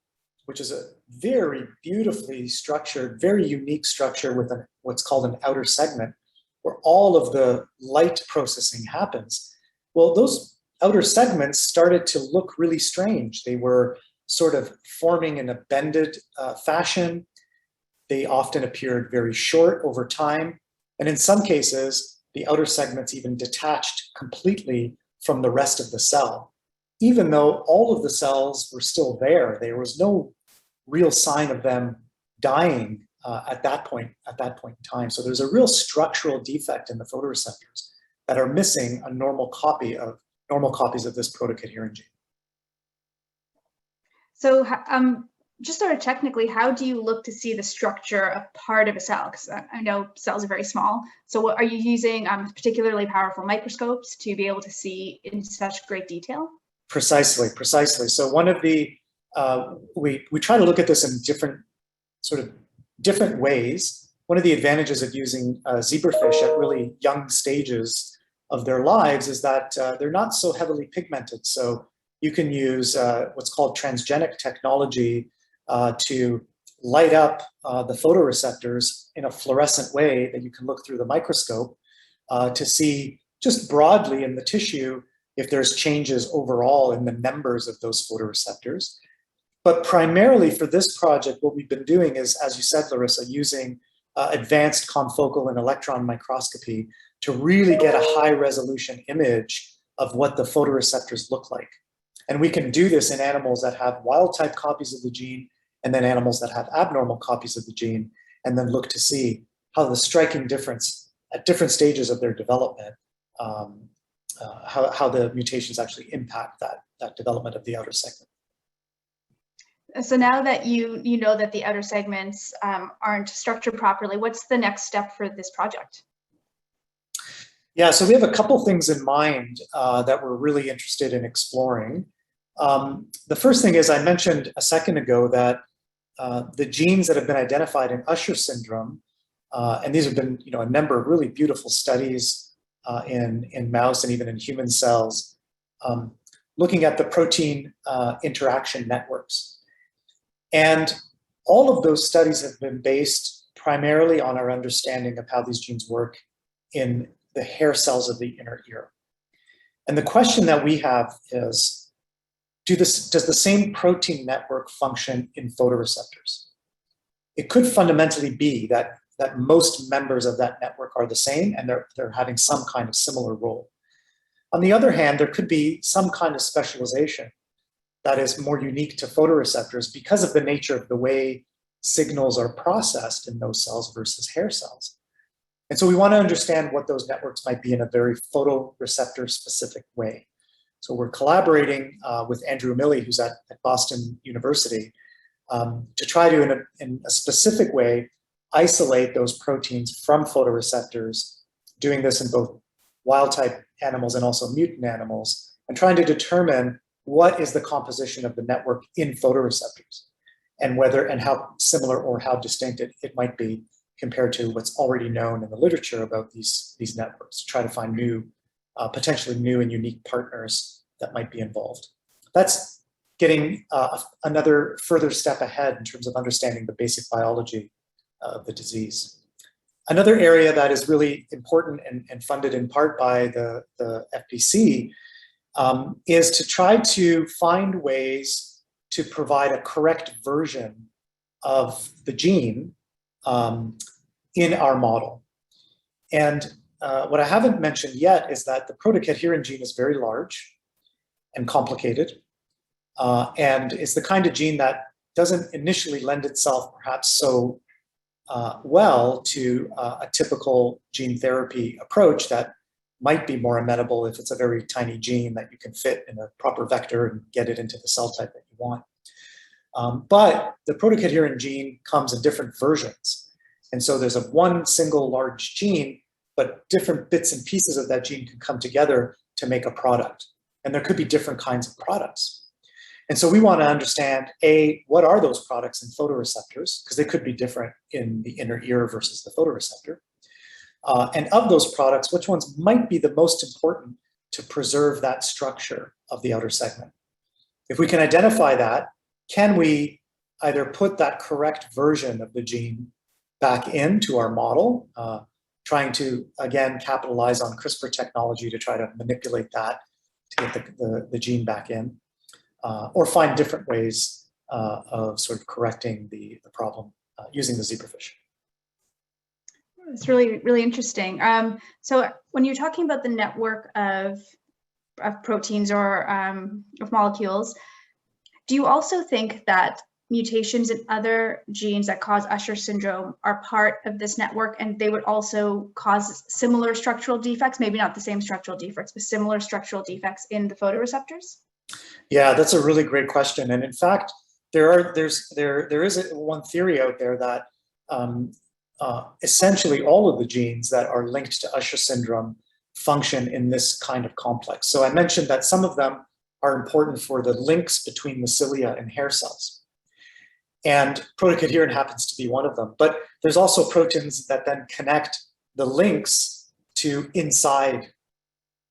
which is a very beautifully structured, very unique structure with what's called an outer segment, where all of the light processing happens. Well, those outer segments started to look really strange. They were sort of forming in a bended fashion. They often appeared very short over time. And in some cases, the outer segments even detached completely from the rest of the cell. Even though all of the cells were still there was no real sign of them dying at that point in time. So there's a real structural defect in the photoreceptors that are missing a normal copies of this protocadherin gene. So just sort of technically, how do you look to see the structure of part of a cell? Because I know cells are very small. So what, are you using particularly powerful microscopes to be able to see in such great detail? Precisely. So one of the, we try to look at this in different ways. One of the advantages of using zebrafish at really young stages of their lives is that they're not so heavily pigmented. So you can use what's called transgenic technology to light up the photoreceptors in a fluorescent way that you can look through the microscope to see just broadly in the tissue if there's changes overall in the numbers of those photoreceptors. But primarily for this project, what we've been doing is, as you said, Larissa, using advanced confocal and electron microscopy to really get a high resolution image of what the photoreceptors look like. And we can do this in animals that have wild type copies of the gene, and then animals that have abnormal copies of the gene, and then look to see how the striking difference at different stages of their development, how the mutations actually impact that development of the outer segment. So now that you know that the outer segments aren't structured properly, what's the next step for this project? Yeah, so we have a couple things in mind that we're really interested in exploring. The first thing is, I mentioned a second ago that the genes that have been identified in Usher syndrome, and these have been a number of really beautiful studies in mouse and even in human cells, looking at the protein interaction networks. And all of those studies have been based primarily on our understanding of how these genes work in the hair cells of the inner ear. And the question that we have is, does the same protein network function in photoreceptors? It could fundamentally be that most members of that network are the same and they're having some kind of similar role. On the other hand, there could be some kind of specialization that is more unique to photoreceptors because of the nature of the way signals are processed in those cells versus hair cells. And so we want to understand what those networks might be in a very photoreceptor specific way. So we're collaborating with Andrew Milley, who's at Boston University, to try to, in a specific way, isolate those proteins from photoreceptors, doing this in both wild type animals and also mutant animals, and trying to determine what is the composition of the network in photoreceptors and whether and how similar or how distinct it might be compared to what's already known in the literature about these networks, to try to find new, potentially new and unique partners that might be involved. That's getting another further step ahead in terms of understanding the basic biology of the disease. Another area that is really important and funded in part by the FPC is to try to find ways to provide a correct version of the gene in our model. And what I haven't mentioned yet is that the protocadherin gene is very large and complicated, and is the kind of gene that doesn't initially lend itself perhaps so well to a typical gene therapy approach that might be more amenable if it's a very tiny gene that you can fit in a proper vector and get it into the cell type that you want. But the protocadherin gene comes in different versions. And so there's one single large gene, but different bits and pieces of that gene can come together to make a product. And there could be different kinds of products. And so we want to understand, A, what are those products in photoreceptors? Because they could be different in the inner ear versus the photoreceptor. And of those products, which ones might be the most important to preserve that structure of the outer segment? If we can identify that, can we either put that correct version of the gene back into our model, trying to, again, capitalize on CRISPR technology to try to manipulate that to get the gene back in, or find different ways of sort of correcting the problem using the zebrafish. It's really, really interesting. So when you're talking about the network of proteins or of molecules, do you also think that mutations in other genes that cause Usher syndrome are part of this network, and they would also cause similar structural defects, maybe not the same structural defects, but similar structural defects in the photoreceptors? Yeah, that's a really great question. And in fact, there is one theory out there that essentially all of the genes that are linked to Usher syndrome function in this kind of complex. So I mentioned that some of them are important for the links between the cilia and hair cells. And protocoherent happens to be one of them. But there's also proteins that then connect the links to inside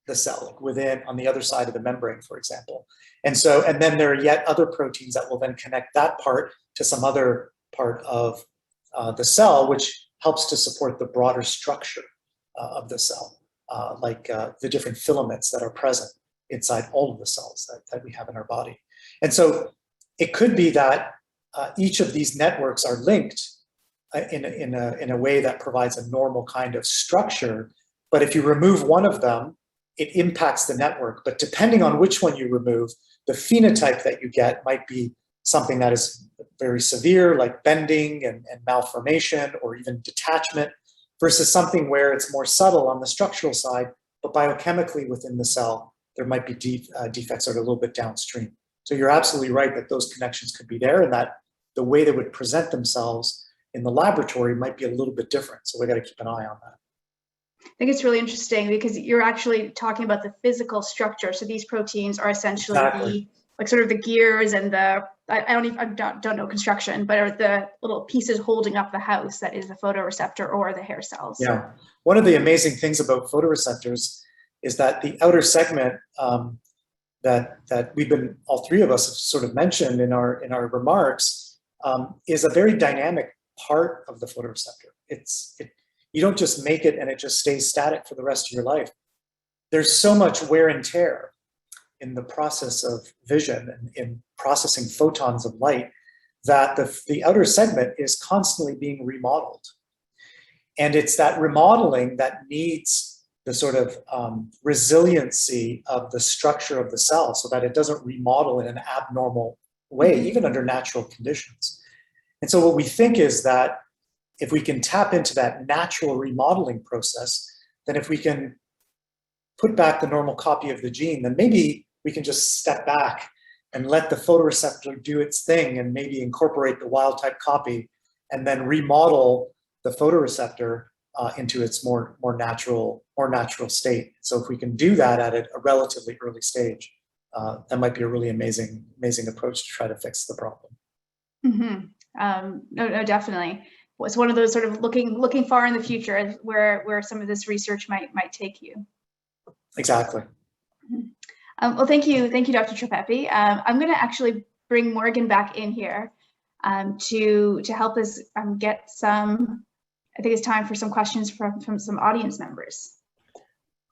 the cell, within, on the other side of the membrane, for example. And then there are yet other proteins that will then connect that part to some other part of the cell, which helps to support the broader structure of the cell, like the different filaments that are present inside all of the cells that we have in our body. And so it could be that each of these networks are linked in a way that provides a normal kind of structure. But if you remove one of them, it impacts the network. But depending on which one you remove, the phenotype that you get might be something that is very severe, like bending and malformation or even detachment, versus something where it's more subtle on the structural side, but biochemically within the cell, there might be defects that are a little bit downstream. So you're absolutely right that those connections could be there, and that the way they would present themselves in the laboratory might be a little bit different. So we got to keep an eye on that. I think it's really interesting because you're actually talking about the physical structure. So these proteins are essentially sort of the gears and the, I don't know construction, but are the little pieces holding up the house that is the photoreceptor or the hair cells. Yeah. One of the amazing things about photoreceptors is that the outer segment that we've been, all three of us have sort of mentioned in our remarks, is a very dynamic part of the photoreceptor. You don't just make it and it just stays static for the rest of your life. There's so much wear and tear in the process of vision and in processing photons of light that the outer segment is constantly being remodeled. And it's that remodeling that needs the sort of resiliency of the structure of the cell so that it doesn't remodel in an abnormal way, even under natural conditions. And so what we think is that if we can tap into that natural remodeling process, then if we can put back the normal copy of the gene, then maybe we can just step back and let the photoreceptor do its thing and maybe incorporate the wild type copy and then remodel the photoreceptor into its more natural state. So if we can do that at a relatively early stage, that might be a really amazing approach to try to fix the problem. Mm-hmm. No, definitely. It's one of those sort of looking far in the future where some of this research might take you. Exactly. Well, thank you, Dr. Tropepe. I'm going to actually bring Morgan back in here to help us get some. I think it's time for some questions from some audience members.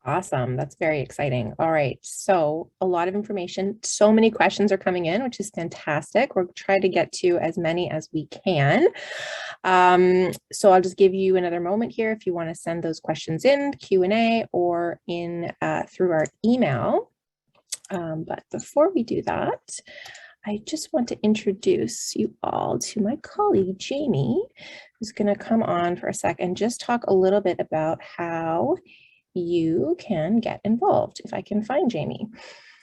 Awesome. That's very exciting. All right. So a lot of information. So many questions are coming in, which is fantastic. We'll try to get to as many as we can. So I'll just give you another moment here if you want to send those questions in Q&A or in through our email. But before we do that, I just want to introduce you all to my colleague, Jamie, who's going to come on for a sec and just talk a little bit about how you can get involved. If I can find Jamie.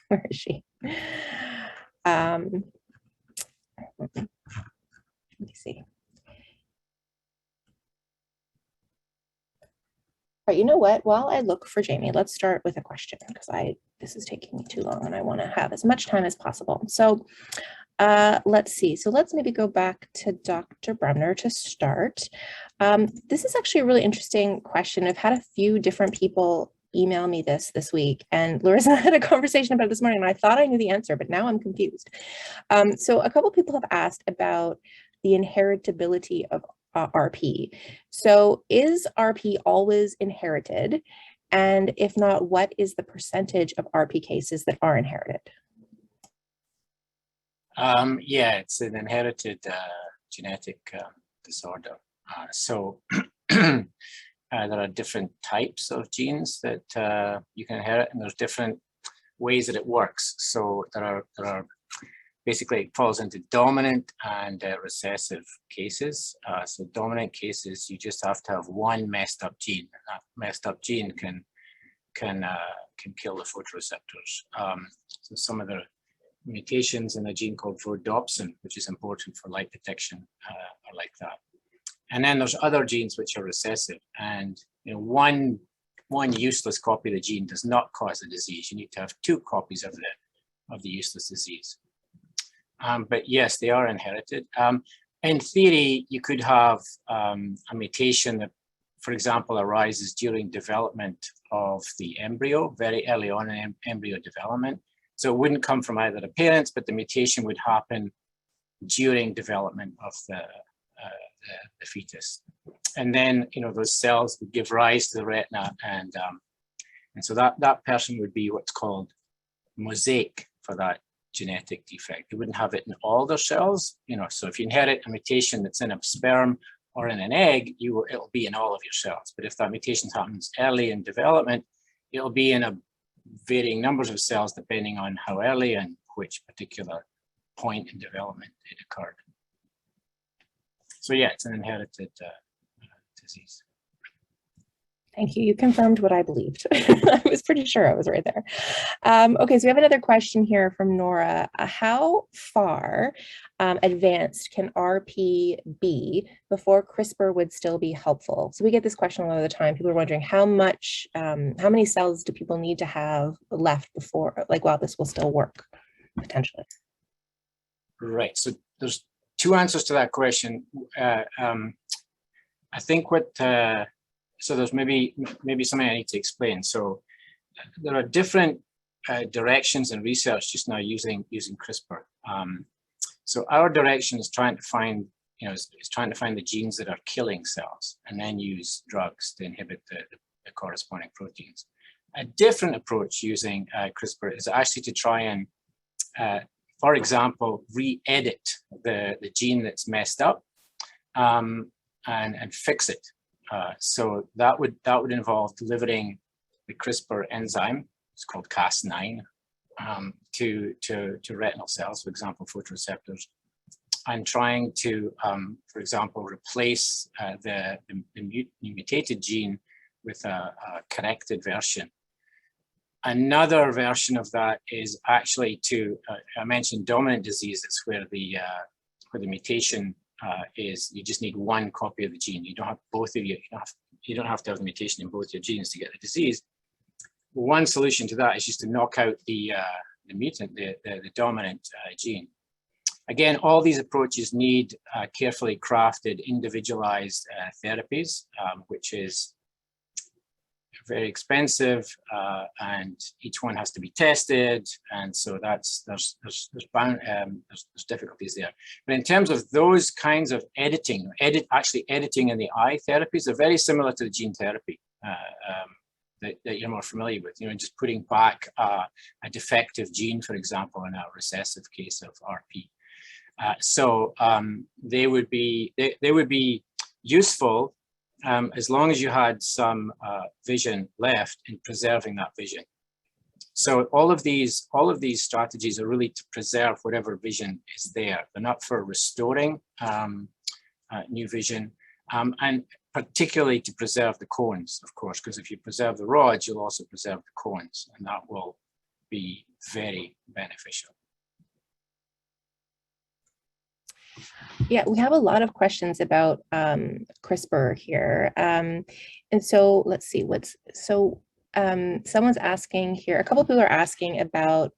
Where is she? Let me see. All right, you know what? While I look for Jamie, let's start with a question because this is taking me too long and I want to have as much time as possible. So let's see. So let's maybe go back to Dr. Bremner to start. This is actually a really interesting question. I've had a few different people email me this week, and Larissa had a conversation about it this morning, and I thought I knew the answer, but now I'm confused. So a couple people have asked about the inheritability of RP. So is RP always inherited? And if not, what is the percentage of RP cases that are inherited? Yeah, it's an inherited genetic disorder. So there are different types of genes that you can inherit, and there's different ways that it works. So there are basically, it falls into dominant and recessive cases. So dominant cases, you just have to have one messed up gene. That messed up gene can kill the photoreceptors. So some of the mutations in a gene called rhodopsin, which is important for light detection, are like that. And then there's other genes which are recessive, and one useless copy of the gene does not cause the disease. You need to have 2 copies of the useless disease. But yes, they are inherited. In theory, you could have a mutation that, for example, arises during development of the embryo, very early on in embryo development. So it wouldn't come from either the parents, but the mutation would happen during development of the fetus. And then, those cells would give rise to the retina, and so that person would be what's called mosaic for that genetic defect. They wouldn't have it in all their cells, so if you inherit a mutation that's in a sperm or in an egg, it'll be in all of your cells. But if that mutation happens early in development, it'll be in a varying numbers of cells depending on how early and which particular point in development it occurred. So yeah, it's an inherited disease. Thank you. You confirmed what I believed. I was pretty sure I was right there. Okay, so we have another question here from Nora. How far advanced can RP be before CRISPR would still be helpful? So we get this question a lot of the time. People are wondering how many cells do people need to have left before, while this will still work potentially? Right. So there's 2 answers to that question. I think so there's maybe something I need to explain. So there are different directions in research just now using CRISPR. So our direction is trying to find, is trying to find the genes that are killing cells and then use drugs to inhibit the corresponding proteins. A different approach using CRISPR is actually to try and, for example, re-edit the gene that's messed up and fix it. So that would involve delivering the CRISPR enzyme, it's called Cas9, to retinal cells, for example, photoreceptors, and trying to, for example, replace the mutated gene with a corrected version. Another version of that is actually I mentioned dominant diseases where the mutation is you just need 1 copy of the gene. You don't have both of you. You don't have to have the mutation in both your genes to get the disease. One solution to that is just to knock out the mutant, the dominant gene. Again, all these approaches need carefully crafted, individualized therapies, which is very expensive, and each one has to be tested, and so there's difficulties there. But in terms of those kinds of editing, actually editing in the eye therapies, they're very similar to the gene therapy that you're more familiar with. Just putting back a defective gene, for example, in a recessive case of RP. So they would be useful. As long as you had some vision left in preserving that vision. So all of these strategies are really to preserve whatever vision is there. They're not for restoring new vision, and particularly to preserve the cones, of course, because if you preserve the rods, you'll also preserve the cones, and that will be very beneficial. Yeah, we have a lot of questions about CRISPR here. And so let's see someone's asking here, a couple of people are asking about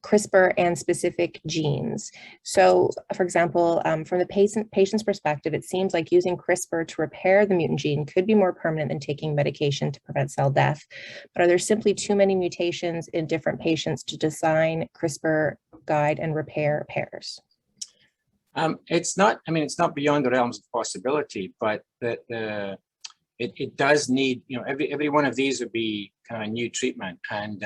CRISPR and specific genes. So for example, from the patient's perspective, it seems like using CRISPR to repair the mutant gene could be more permanent than taking medication to prevent cell death. But are there simply too many mutations in different patients to design CRISPR guide and repair pairs? It's not beyond the realms of possibility, but it does need, every one of these would be kind of a new treatment. And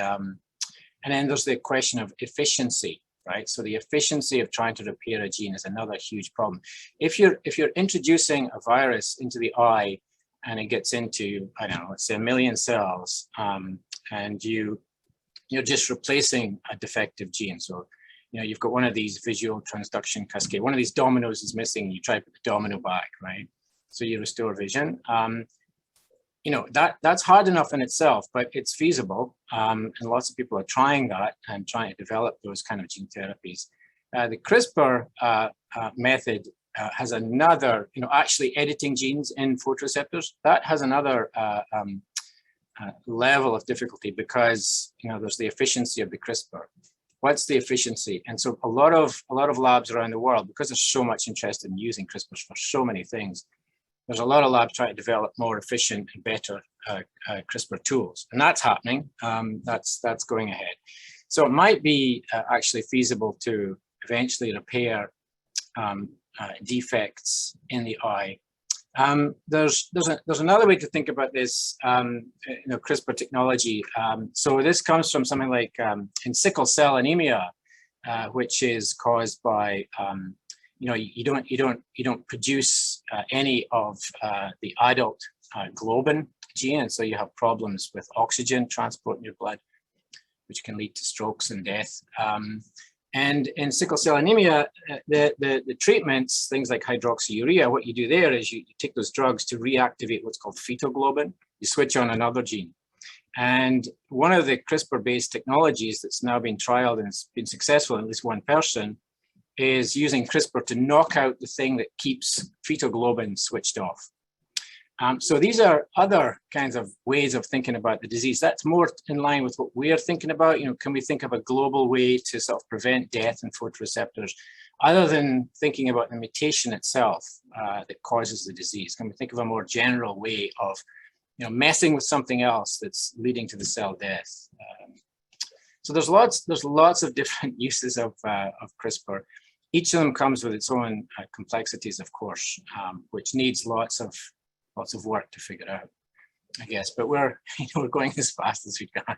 then there's the question of efficiency, right? So the efficiency of trying to repair a gene is another huge problem. If you're introducing a virus into the eye and it gets into, I don't know, let's say 1 million cells, and you're just replacing a defective gene. So you've got one of these visual transduction cascade, one of these dominoes is missing, you try to put the domino back, right? So you restore vision. that's hard enough in itself, but it's feasible. And lots of people are trying that and trying to develop those kind of gene therapies. The CRISPR method has another, actually editing genes in photoreceptors, that has another level of difficulty because, there's the efficiency of the CRISPR. What's the efficiency? And so a lot of labs around the world, because there's so much interest in using CRISPRs for so many things, there's a lot of labs trying to develop more efficient and better CRISPR tools, and that's happening. That's going ahead. So it might be actually feasible to eventually repair defects in the eye. There's another way to think about this, CRISPR technology. So this comes from something like in sickle cell anemia, which is caused by you don't produce any of the adult globin gene, and so you have problems with oxygen transport in your blood, which can lead to strokes and death. And in sickle cell anemia, the treatments, things like hydroxyurea, what you do there is you take those drugs to reactivate what's called fetal globin. You switch on another gene. And one of the CRISPR-based technologies that's now been trialed and has been successful in at least one person is using CRISPR to knock out the thing that keeps fetal globin switched off. So these are other kinds of ways of thinking about the disease. That's more in line with what we're thinking about. Can we think of a global way to sort of prevent death in photoreceptors, other than thinking about the mutation itself that causes the disease? Can we think of a more general way of, messing with something else that's leading to the cell death? So there's lots of different uses of CRISPR. Each of them comes with its own complexities, of course, which needs lots of work to figure out, I guess. But we're going as fast as we can.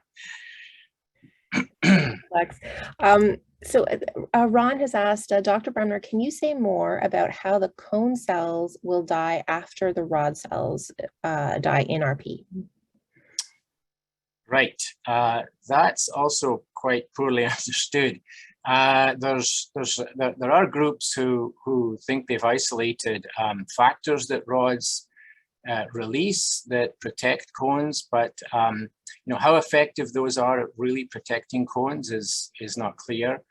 So Ron has asked, Dr. Bremner, can you say more about how the cone cells will die after the rod cells die in RP? Right. That's also quite poorly understood. There are groups who think they've isolated factors that rods release that protect cones, but how effective those are at really protecting cones is not clear.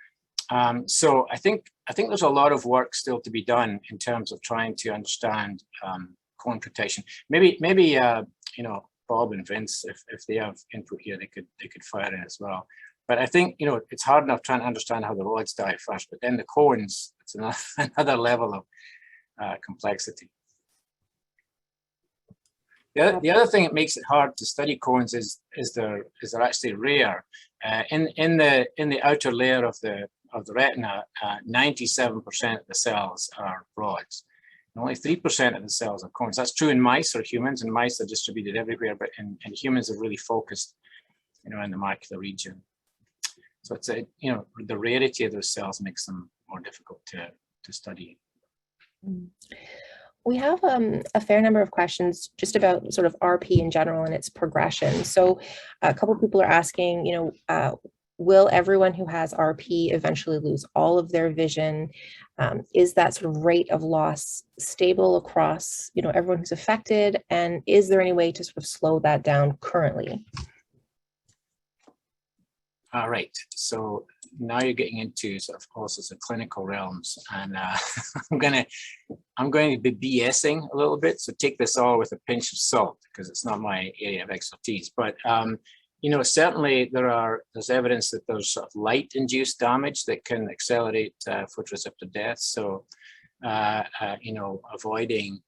So I think there's a lot of work still to be done in terms of trying to understand cone protection. Maybe Bob and Vince, if they have input here, they could fire in as well. But I think it's hard enough trying to understand how the rods die first, but then the cones, it's another level of complexity. The other thing that makes it hard to study cones is they're actually rare. In the outer layer of the retina, 97% of the cells are rods. And only 3% of the cells are cones. That's true in mice or humans, and mice are distributed everywhere, but in humans are really focused, in the macular region. So it's the rarity of those cells makes them more difficult to study. We have a fair number of questions just about sort of RP in general and its progression. So a couple of people are asking, will everyone who has RP eventually lose all of their vision? Is that sort of rate of loss stable across, everyone who's affected? And is there any way to sort of slow that down currently? All right. So now you're getting into sort of all sorts of clinical realms, and I'm going to be BSing a little bit. So take this all with a pinch of salt because it's not my area of expertise. But certainly there's evidence that there's sort of light-induced damage that can accelerate photoreceptor death. So avoiding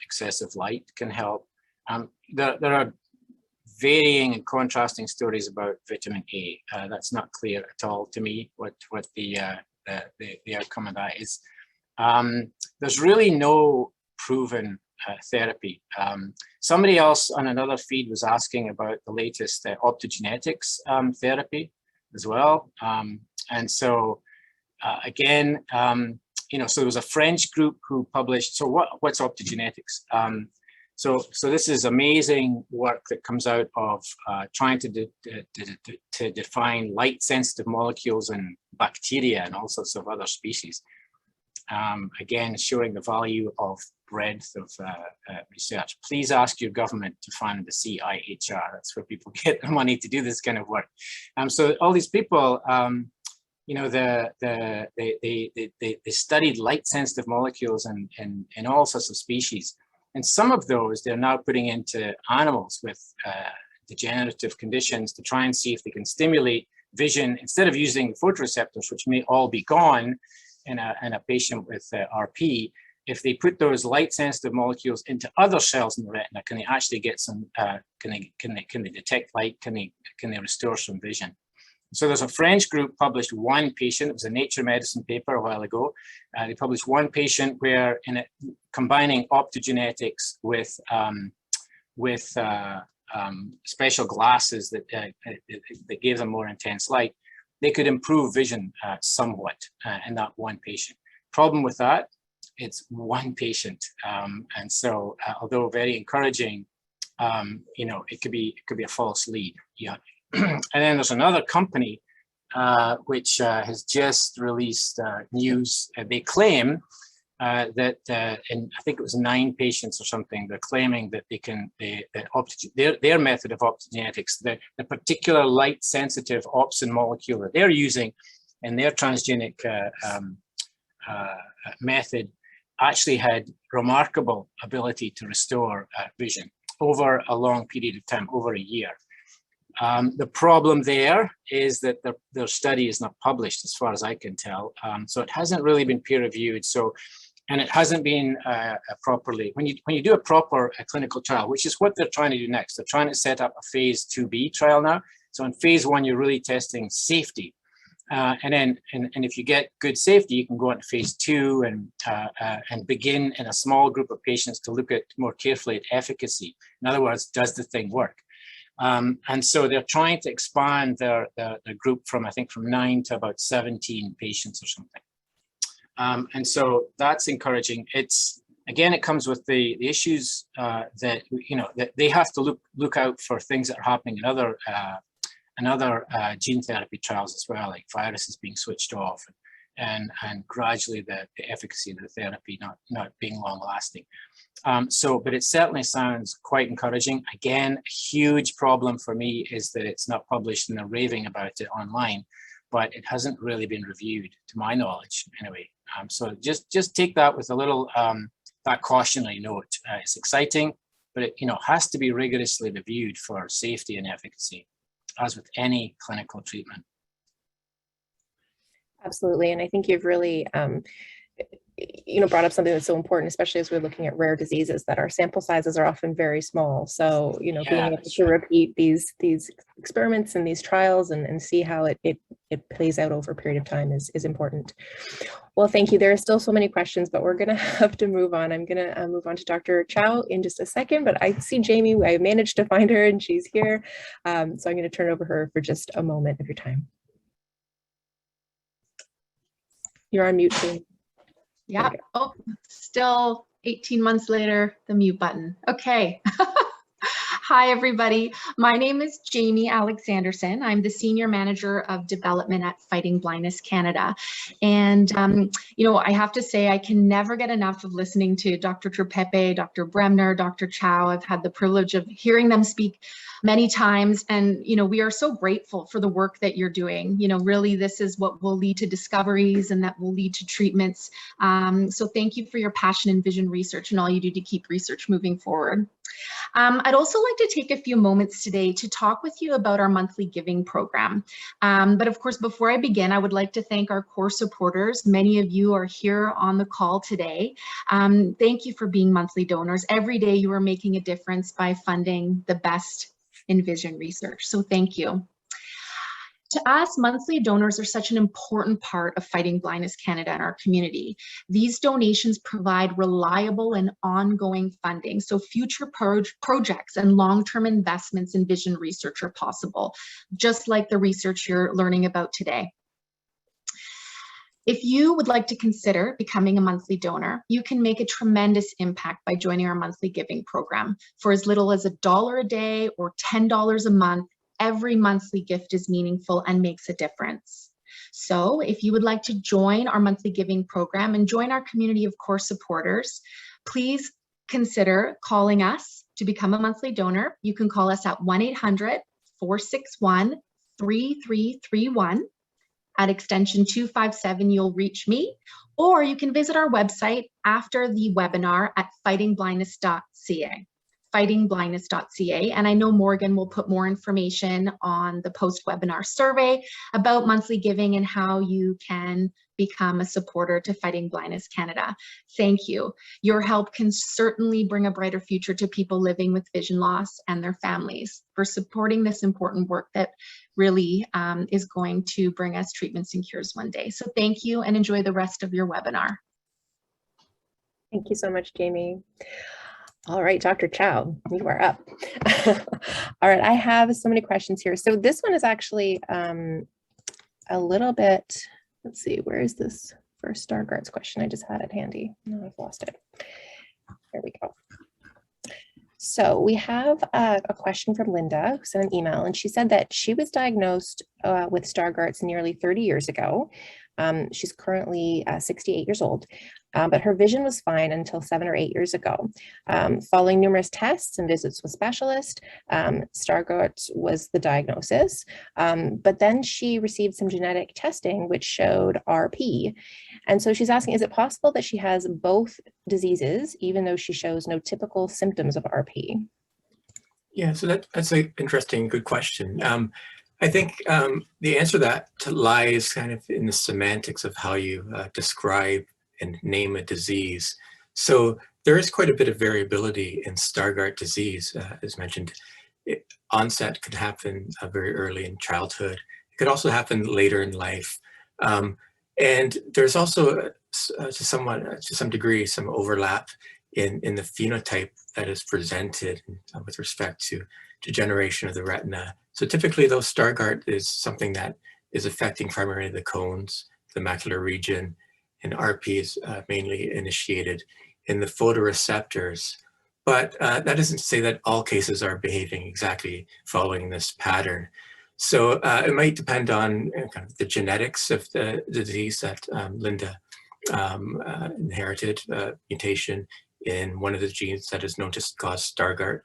excessive light can help. There are varying and contrasting stories about vitamin A. That's not clear at all to me what the outcome of that is. There's really no proven therapy. Somebody else on another feed was asking about the latest optogenetics therapy as well. And so again, so there was a French group who published, so what's optogenetics? So this is amazing work that comes out of trying to define light-sensitive molecules in bacteria and all sorts of other species. Again, showing the value of breadth of research. Please ask your government to fund the CIHR. That's where people get the money to do this kind of work. So all these people, you know, they studied light-sensitive molecules in all sorts of species. And some of those they're now putting into animals with degenerative conditions to try and see if they can stimulate vision instead of using photoreceptors, which may all be gone in a patient with RP. If they put those light-sensitive molecules into other cells in the retina, can they actually get some? Can they detect light? Can they restore some vision? So there's a French group published one patient. It was a Nature Medicine paper a while ago. They published one patient where combining optogenetics with special glasses that gave them more intense light, they could improve vision somewhat in that one patient. Problem with that, it's one patient, and so although very encouraging, you know, it could be a false lead. Yeah. And then there's another company which has just released news. They claim that in, I think it was 9 patients or something, they're claiming that they can, their method of optogenetics, the particular light-sensitive opsin molecule that they're using in their transgenic method actually had remarkable ability to restore vision over a long period of time, over a year. The problem there is that their study is not published, as far as I can tell. So it hasn't really been peer reviewed. So, and it hasn't been properly, when you do a proper clinical trial, which is what they're trying to do next. They're trying to set up a phase 2B trial now. So in phase 1, you're really testing safety. And if you get good safety, you can go into phase 2 and begin in a small group of patients to look at more carefully at efficacy. In other words, does the thing work? And so they're trying to expand their group from, I think, from 9 to about 17 patients or something. And so that's encouraging. It's, again, it comes with the issues that, you know, that they have to look out for things that are happening in other gene therapy trials as well, like viruses being switched off and gradually the efficacy of the therapy not being long lasting. But it certainly sounds quite encouraging. Again, a huge problem for me is that it's not published and they're raving about it online, but it hasn't really been reviewed to my knowledge anyway. So just take that with a little, that cautionary note. It's exciting, but it, you know, has to be rigorously reviewed for safety and efficacy, as with any clinical treatment. Absolutely, and I think you've really you know, brought up something that's so important, especially as we're looking at rare diseases, that our sample sizes are often very small. So, you know, being able to repeat these experiments and these trials and see how it plays out over a period of time is important. Well, thank you. There are still so many questions, but we're going to have to move on. I'm going to move on to Dr. Chow in just a second, but I see Jamie. I managed to find her and she's here. So I'm going to turn over her for just a moment of your time. You're on mute, Jamie. Yeah. Oh, still 18 months later, the mute button. Okay. Hi, everybody. My name is Jamie Alexanderson. I'm the Senior Manager of Development at Fighting Blindness Canada. And, you know, I have to say, I can never get enough of listening to Dr. Tropepe, Dr. Bremner, Dr. Chow. I've had the privilege of hearing them speak many times. And, you know, we are so grateful for the work that you're doing. You know, really, this is what will lead to discoveries and that will lead to treatments. So thank you for your passion in vision research and all you do to keep research moving forward. I'd also like to take a few moments today to talk with you about our monthly giving program. But of course, before I begin, I would like to thank our core supporters. Many of you are here on the call today. Thank you for being monthly donors. Every day you are making a difference by funding the best in vision research. So thank you. To us, monthly donors are such an important part of Fighting Blindness Canada and our community. These donations provide reliable and ongoing funding, so future projects and long-term investments in vision research are possible, just like the research you're learning about today. If you would like to consider becoming a monthly donor, you can make a tremendous impact by joining our monthly giving program. For as little as $1 a day or $10 a month, every monthly gift is meaningful and makes a difference. So if you would like to join our monthly giving program and join our community of core supporters, please consider calling us to become a monthly donor. You can call us at 1-800-461-3331. At extension 257, you'll reach me, or you can visit our website after the webinar at fightingblindness.ca. fightingblindness.ca. And I know Morgan will put more information on the post-webinar survey about monthly giving and how you can become a supporter to Fighting Blindness Canada. Thank you. Your help can certainly bring a brighter future to people living with vision loss and their families for supporting this important work that really is going to bring us treatments and cures one day. So thank you and enjoy the rest of your webinar. Thank you so much, Jamie. All right, Dr. Chow, you are up. All right, I have so many questions here. So this one is actually a little bit, let's see, where is this first Stargardt's question? I just had it handy. No, I've lost it. There we go. So we have a question from Linda, who sent an email, and she said that she was diagnosed with Stargardt's nearly 30 years ago. She's currently 68 years old, but her vision was fine until 7 or 8 years ago. Following numerous tests and visits with specialists, Stargardt was the diagnosis, but then she received some genetic testing which showed RP. And so she's asking, is it possible that she has both diseases, even though she shows no typical symptoms of RP? Yeah, so that's an interesting, good question. I think the answer to that lies kind of in the semantics of how you describe and name a disease. So there is quite a bit of variability in Stargardt disease, as mentioned. Onset could happen very early in childhood. It could also happen later in life. And there's also, to some degree, some overlap in the phenotype that is presented with respect to degeneration of the retina. So typically, though, Stargardt is something that is affecting primarily the cones, the macular region, and RP is mainly initiated in the photoreceptors. But that doesn't say that all cases are behaving exactly following this pattern. So it might depend on kind of the genetics of the disease that Linda inherited, mutation in one of the genes that is known to cause Stargardt,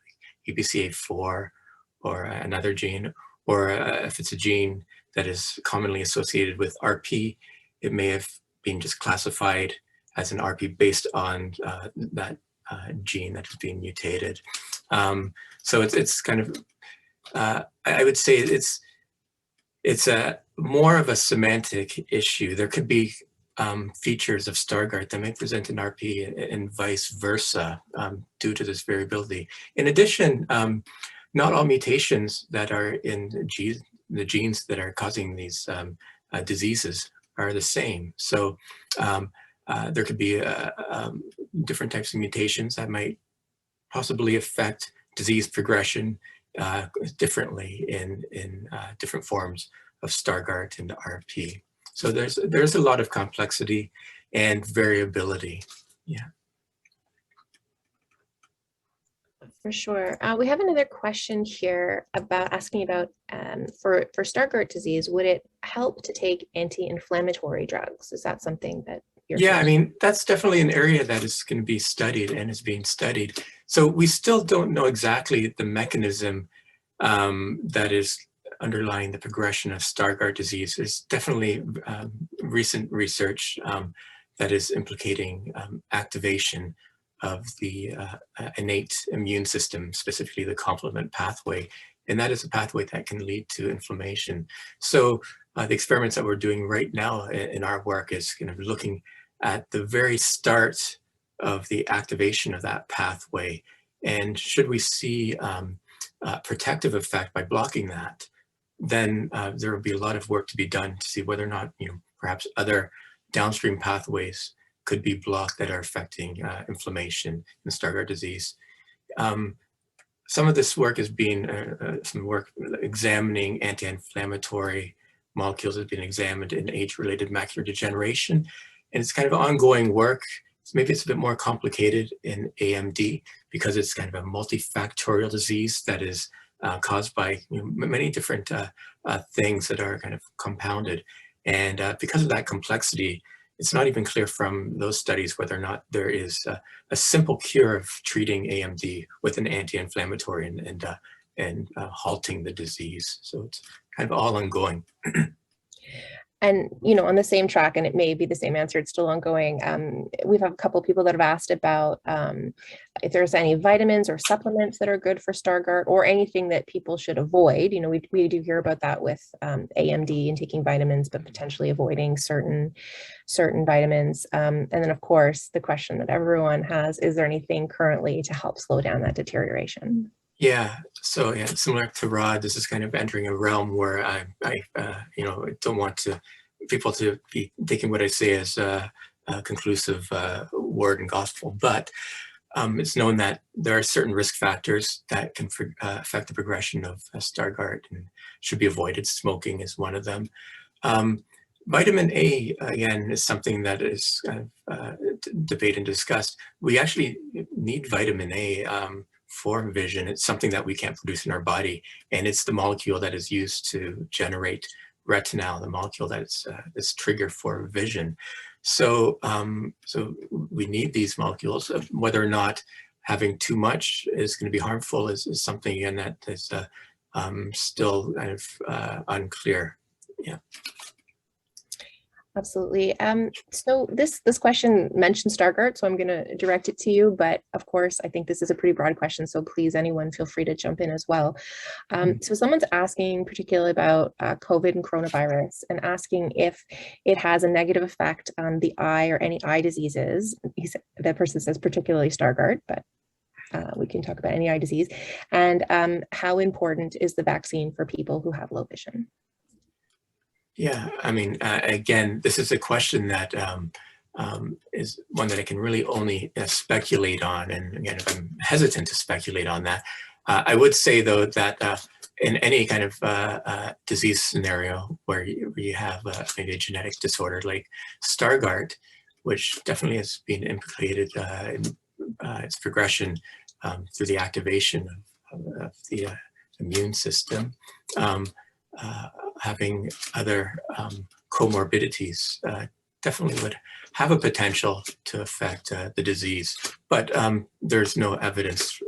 EBCA4, or another gene, or if it's a gene that is commonly associated with RP, it may have been just classified as an RP based on that gene that is being mutated. So it's kind of, I would say it's a more of a semantic issue. There could be features of Stargardt that may present in RP and vice versa due to this variability. In addition, not all mutations that are in the genes that are causing these diseases are the same. So there could be different types of mutations that might possibly affect disease progression differently in different forms of Stargardt and RP. So there's a lot of complexity and variability. Yeah. For sure. We have another question here about asking about for Stargardt disease, would it help to take anti-inflammatory drugs? Is that something that you're Yeah, I mean, that's definitely an area that is going to be studied and is being studied. So we still don't know exactly the mechanism that is underlying the progression of Stargardt disease. There's definitely recent research that is implicating activation of the innate immune system, specifically the complement pathway. And that is a pathway that can lead to inflammation. So the experiments that we're doing right now in our work is kind of looking at the very start of the activation of that pathway. And should we see a protective effect by blocking that, then there will be a lot of work to be done to see whether or not, perhaps other downstream pathways could be blocked that are affecting inflammation in Stargardt disease. Some of this work has been, some work examining anti-inflammatory molecules has been examined in age-related macular degeneration. And it's kind of ongoing work. So maybe it's a bit more complicated in AMD because it's kind of a multifactorial disease that is caused by many different things that are kind of compounded. And because of that complexity, it's not even clear from those studies whether or not there is a simple cure of treating AMD with an anti-inflammatory and halting the disease. So it's kind of all ongoing. And, on the same track, and it may be the same answer, it's still ongoing. We've had a couple of people that have asked about if there's any vitamins or supplements that are good for Stargardt or anything that people should avoid. We do hear about that with AMD and taking vitamins, but potentially avoiding certain vitamins. And then, of course, the question that everyone has, is there anything currently to help slow down that deterioration? Yeah, so yeah, similar to Rod, this is kind of entering a realm where I don't want people to be taking what I say as a conclusive word and gospel, but it's known that there are certain risk factors that can affect the progression of Stargardt and should be avoided. Smoking is one of them. Vitamin A, again, is something that is debated and discussed. We actually need vitamin A for vision. It's something that we can't produce in our body, and it's the molecule that is used to generate retinal, the molecule that is this trigger for vision. So, so we need these molecules. Whether or not having too much is going to be harmful is something, again, that is still kind of unclear. Yeah. Absolutely. So this question mentioned Stargardt, so I'm going to direct it to you. But of course, I think this is a pretty broad question, so please, anyone, feel free to jump in as well. So someone's asking particularly about COVID and coronavirus, and asking if it has a negative effect on the eye or any eye diseases. That person says particularly Stargardt, but we can talk about any eye disease. And how important is the vaccine for people who have low vision? Yeah, I mean, again, this is a question that is one that I can really only speculate on. And again, if I'm hesitant to speculate on that, I would say, though, that in any kind of disease scenario where you have maybe a genetic disorder like Stargardt, which definitely has been implicated in its progression through the activation of the immune system, having other comorbidities definitely would have a potential to affect the disease, but there's no evidence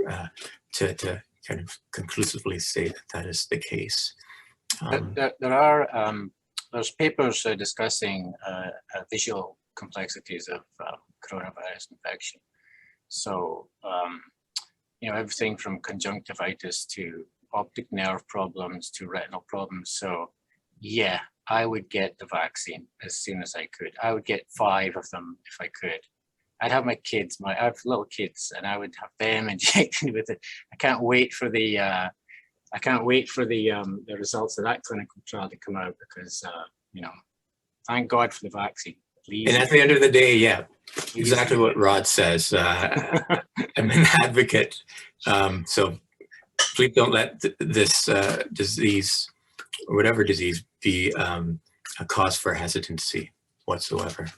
to kind of conclusively say that that is the case. There's papers discussing visual complexities of coronavirus infection. So, everything from conjunctivitis to optic nerve problems to retinal problems. So yeah, I would get the vaccine as soon as I could. I would get 5 of them if I could. I'd have my kids, I have little kids, and I would have them injected with it. I can't wait for the results of that clinical trial to come out, because thank God for the vaccine. Please. And at the end of the day, yeah, exactly what Rod says. I'm an advocate, so please don't let this disease, or whatever disease, be a cause for hesitancy whatsoever.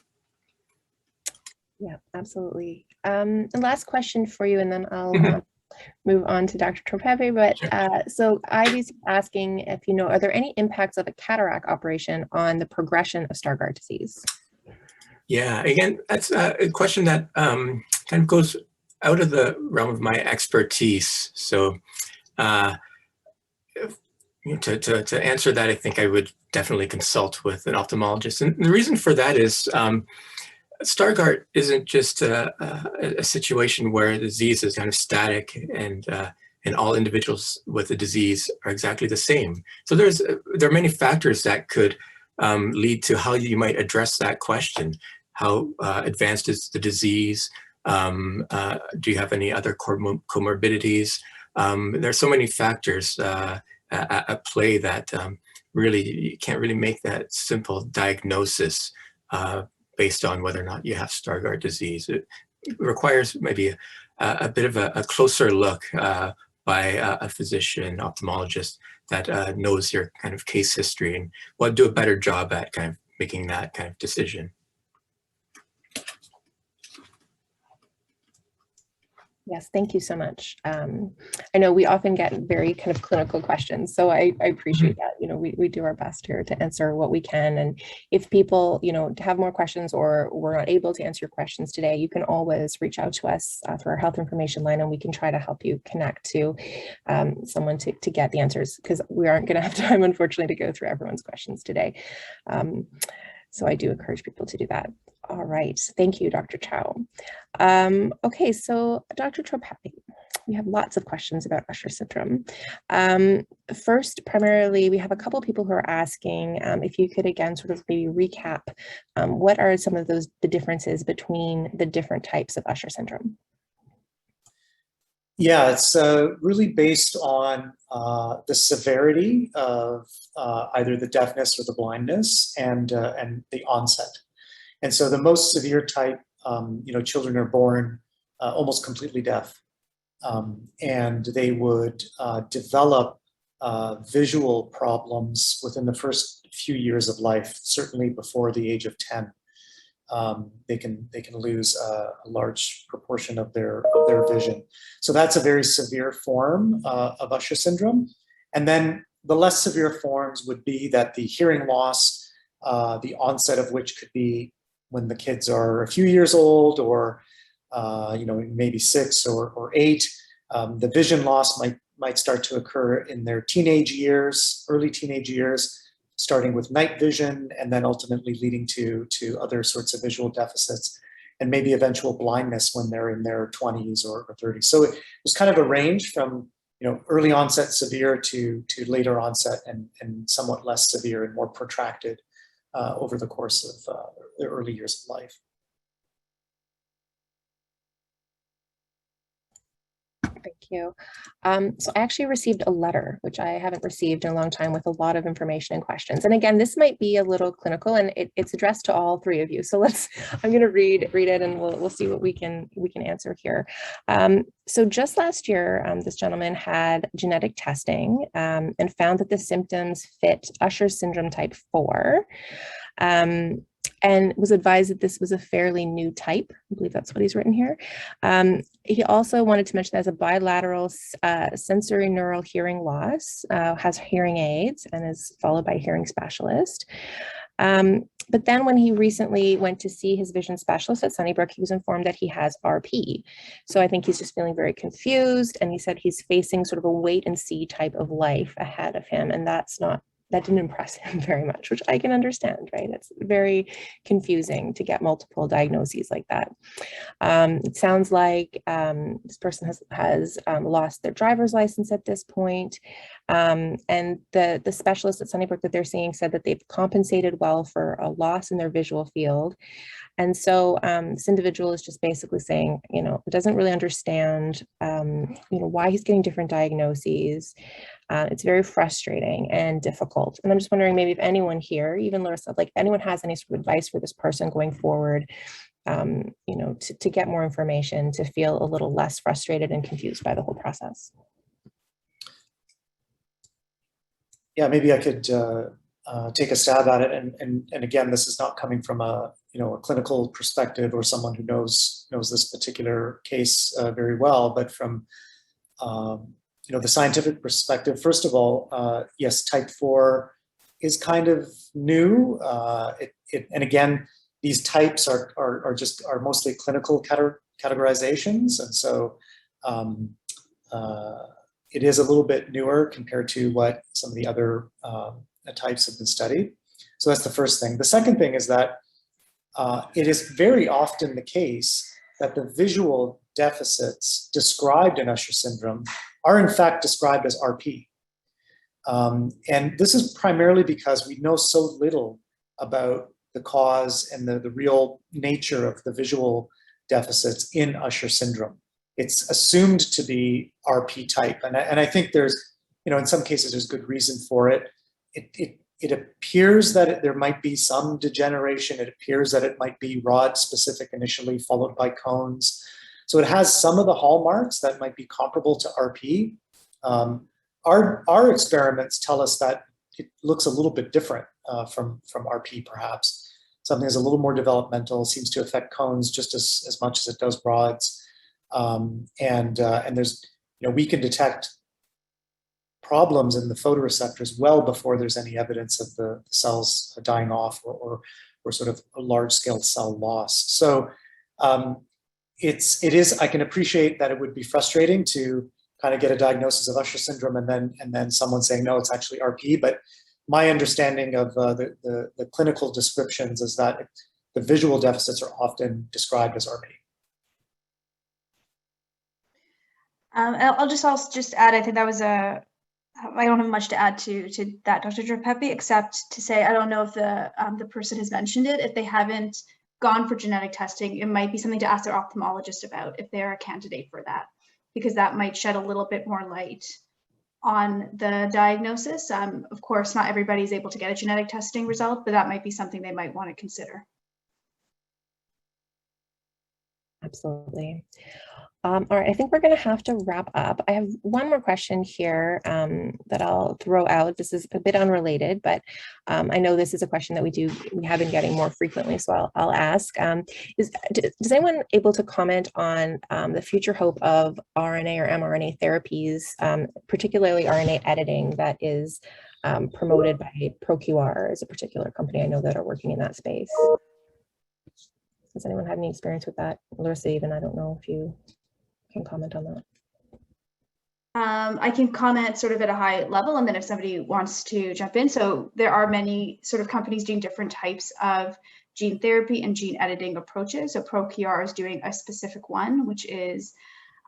Yeah, absolutely. The last question for you, and then I'll move on to Dr. Tropepe. But Sure. So Abbvie's asking if are there any impacts of a cataract operation on the progression of Stargardt disease? Yeah, again, that's a question that kind of goes out of the realm of my expertise. So to answer that, I think I would definitely consult with an ophthalmologist. And the reason for that is Stargardt isn't just a situation where the disease is kind of static and all individuals with the disease are exactly the same. So there are many factors that could lead to how you might address that question. How advanced is the disease? Do you have any other comorbidities? There are so many factors at play that really you can't really make that simple diagnosis based on whether or not you have Stargardt disease. It requires maybe a bit of a closer look by a physician, ophthalmologist that knows your kind of case history and will do a better job at kind of making that kind of decision. Yes, thank you so much. I know we often get very kind of clinical questions, so I appreciate that. You know, we do our best here to answer what we can. And if people, you know, have more questions or we're not able to answer your questions today, you can always reach out to us through our health information line, and we can try to help you connect to someone to get the answers, because we aren't going to have time, unfortunately, to go through everyone's questions today. So I do encourage people to do that. All right, thank you, Dr. Chow. Okay, so Dr. Tropepe, we have lots of questions about Usher syndrome. First, primarily, we have a couple people who are asking if you could again sort of maybe recap what are some of the differences between the different types of Usher syndrome? Yeah, it's really based on the severity of either the deafness or the blindness and the onset. And so the most severe type, you know, children are born almost completely deaf, and they would develop visual problems within the first few years of life, certainly before the age of 10. They can lose a large proportion of their vision. So that's a very severe form of Usher syndrome. And then the less severe forms would be that the hearing loss, the onset of which could be when the kids are a few years old, or you know, maybe 6 or 8. The vision loss might start to occur in their teenage years, early teenage years, starting with night vision, and then ultimately leading to other sorts of visual deficits, and maybe eventual blindness when they're in their 20s or 30s. So it was kind of a range from, you know, early onset severe to later onset and somewhat less severe and more protracted over the course of the early years of life. Thank you. So I actually received a letter, which I haven't received in a long time, with a lot of information and questions. And again, this might be a little clinical, and it's addressed to all three of you. So I'm going to read it, and we'll see what we can answer here. So just last year, this gentleman had genetic testing and found that the symptoms fit Usher syndrome type 4. And was advised that this was a fairly new type. I believe that's what he's written here. He also wanted to mention that as a bilateral sensory neural hearing loss, has hearing aids, and is followed by a hearing specialist. But then when he recently went to see his vision specialist at Sunnybrook, he was informed that he has RP. So I think he's just feeling very confused, and he said he's facing sort of a wait and see type of life ahead of him, and that didn't impress him very much, which I can understand, right? It's very confusing to get multiple diagnoses like that. It sounds like this person has lost their driver's license at this point. And the specialist at Sunnybrook that they're seeing said that they've compensated well for a loss in their visual field. And so this individual is just basically saying, you know, doesn't really understand, you know, why he's getting different diagnoses. It's very frustrating and difficult. And I'm just wondering, maybe if anyone here, even Larissa, like anyone has any sort of advice for this person going forward, you know, to get more information, to feel a little less frustrated and confused by the whole process. Yeah, maybe I could take a stab at it. And again, this is not coming from a clinical perspective or someone who knows this particular case very well, but from the scientific perspective. First of all, yes, type 4 is kind of new. And again, these types are mostly clinical categorizations, and so it is a little bit newer compared to what some of the other types have been studied. So that's the first thing. The second thing is that it is very often the case that the visual deficits described in Usher syndrome are in fact described as RP. And this is primarily because we know so little about the cause and the real nature of the visual deficits in Usher syndrome. It's assumed to be RP type. And I think there's, in some cases there's good reason for it. It appears that there might be some degeneration. It appears that it might be rod specific initially, followed by cones. So it has some of the hallmarks that might be comparable to RP. Our experiments tell us that it looks a little bit different from RP, perhaps. Something that's a little more developmental, seems to affect cones just as much as it does rods. And there's, we can detect problems in the photoreceptors well before there's any evidence of the cells dying off or sort of a large-scale cell loss. So it is, I can appreciate that it would be frustrating to kind of get a diagnosis of Usher syndrome and then someone saying, no, it's actually RP. But my understanding of the clinical descriptions is that the visual deficits are often described as RP. I'll just add, I think that was I don't have much to add to that, Dr. Tropepe, except to say I don't know if the person has mentioned it. If they haven't gone for genetic testing, it might be something to ask their ophthalmologist about if they're a candidate for that, because that might shed a little bit more light on the diagnosis. Of course, not everybody is able to get a genetic testing result, but that might be something they might want to consider. Absolutely. All right, I think we're going to have to wrap up. I have one more question here that I'll throw out. This is a bit unrelated, but I know this is a question that we have been getting more frequently, so I'll ask. Is anyone able to comment on the future hope of RNA or mRNA therapies, particularly RNA editing that is promoted by ProQR as a particular company I know that are working in that space? Does anyone have any experience with that? Larissa, even, I don't know if you can comment on that. I can comment sort of at a high level, and then if somebody wants to jump in. So there are many sort of companies doing different types of gene therapy and gene editing approaches. So ProQR is doing a specific one, which is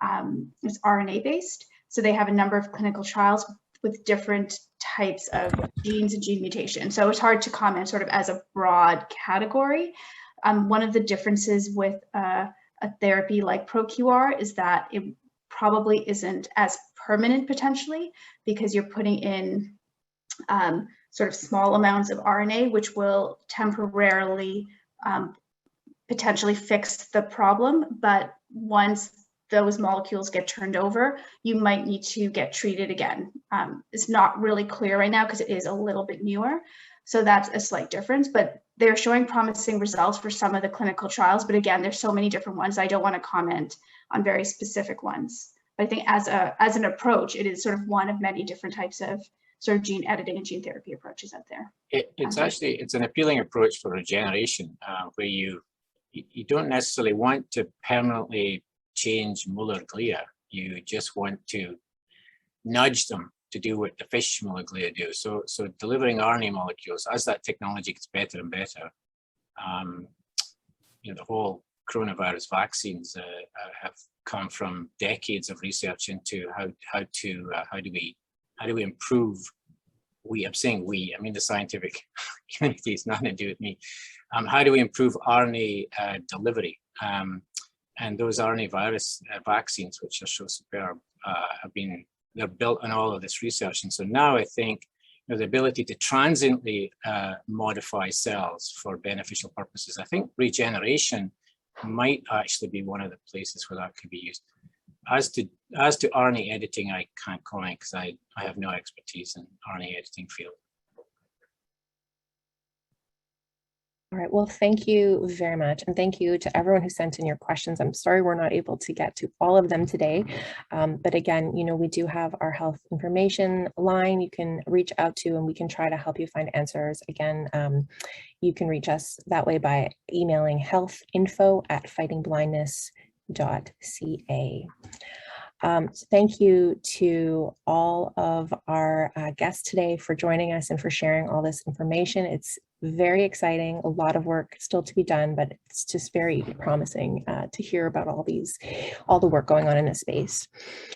RNA based. So they have a number of clinical trials with different types of genes and gene mutation. So it's hard to comment sort of as a broad category. One of the differences with a therapy like ProQR is that it probably isn't as permanent potentially, because you're putting in sort of small amounts of RNA, which will temporarily potentially fix the problem. But once those molecules get turned over, you might need to get treated again. It's not really clear right now because it is a little bit newer. So that's a slight difference, but they're showing promising results for some of the clinical trials. But again, there's so many different ones. I don't want to comment on very specific ones. But I think as an approach, it is sort of one of many different types of sort of gene editing and gene therapy approaches out there. It's an appealing approach for regeneration, where you don't necessarily want to permanently change molar glia. You just want to nudge them to do what the fish molar glia do. So delivering RNA molecules, as that technology gets better and better, the whole coronavirus vaccines have come from decades of research into how do we improve. I'm saying we, I mean the scientific community, it's nothing to do with me. How do we improve RNA delivery? And those RNA virus vaccines, which are so superb, they're built on all of this research. And so now I think the ability to transiently modify cells for beneficial purposes, I think regeneration might actually be one of the places where that could be used. As to RNA editing, I can't comment because I have no expertise in RNA editing field. All right, well, thank you very much. And thank you to everyone who sent in your questions. I'm sorry we're not able to get to all of them today. But again, we do have our health information line you can reach out to, and we can try to help you find answers. Again, you can reach us that way by emailing healthinfo@fightingblindness.ca. Thank you to all of our guests today for joining us and for sharing all this information. It's very exciting, a lot of work still to be done, but it's just very promising to hear about all the work going on in this space.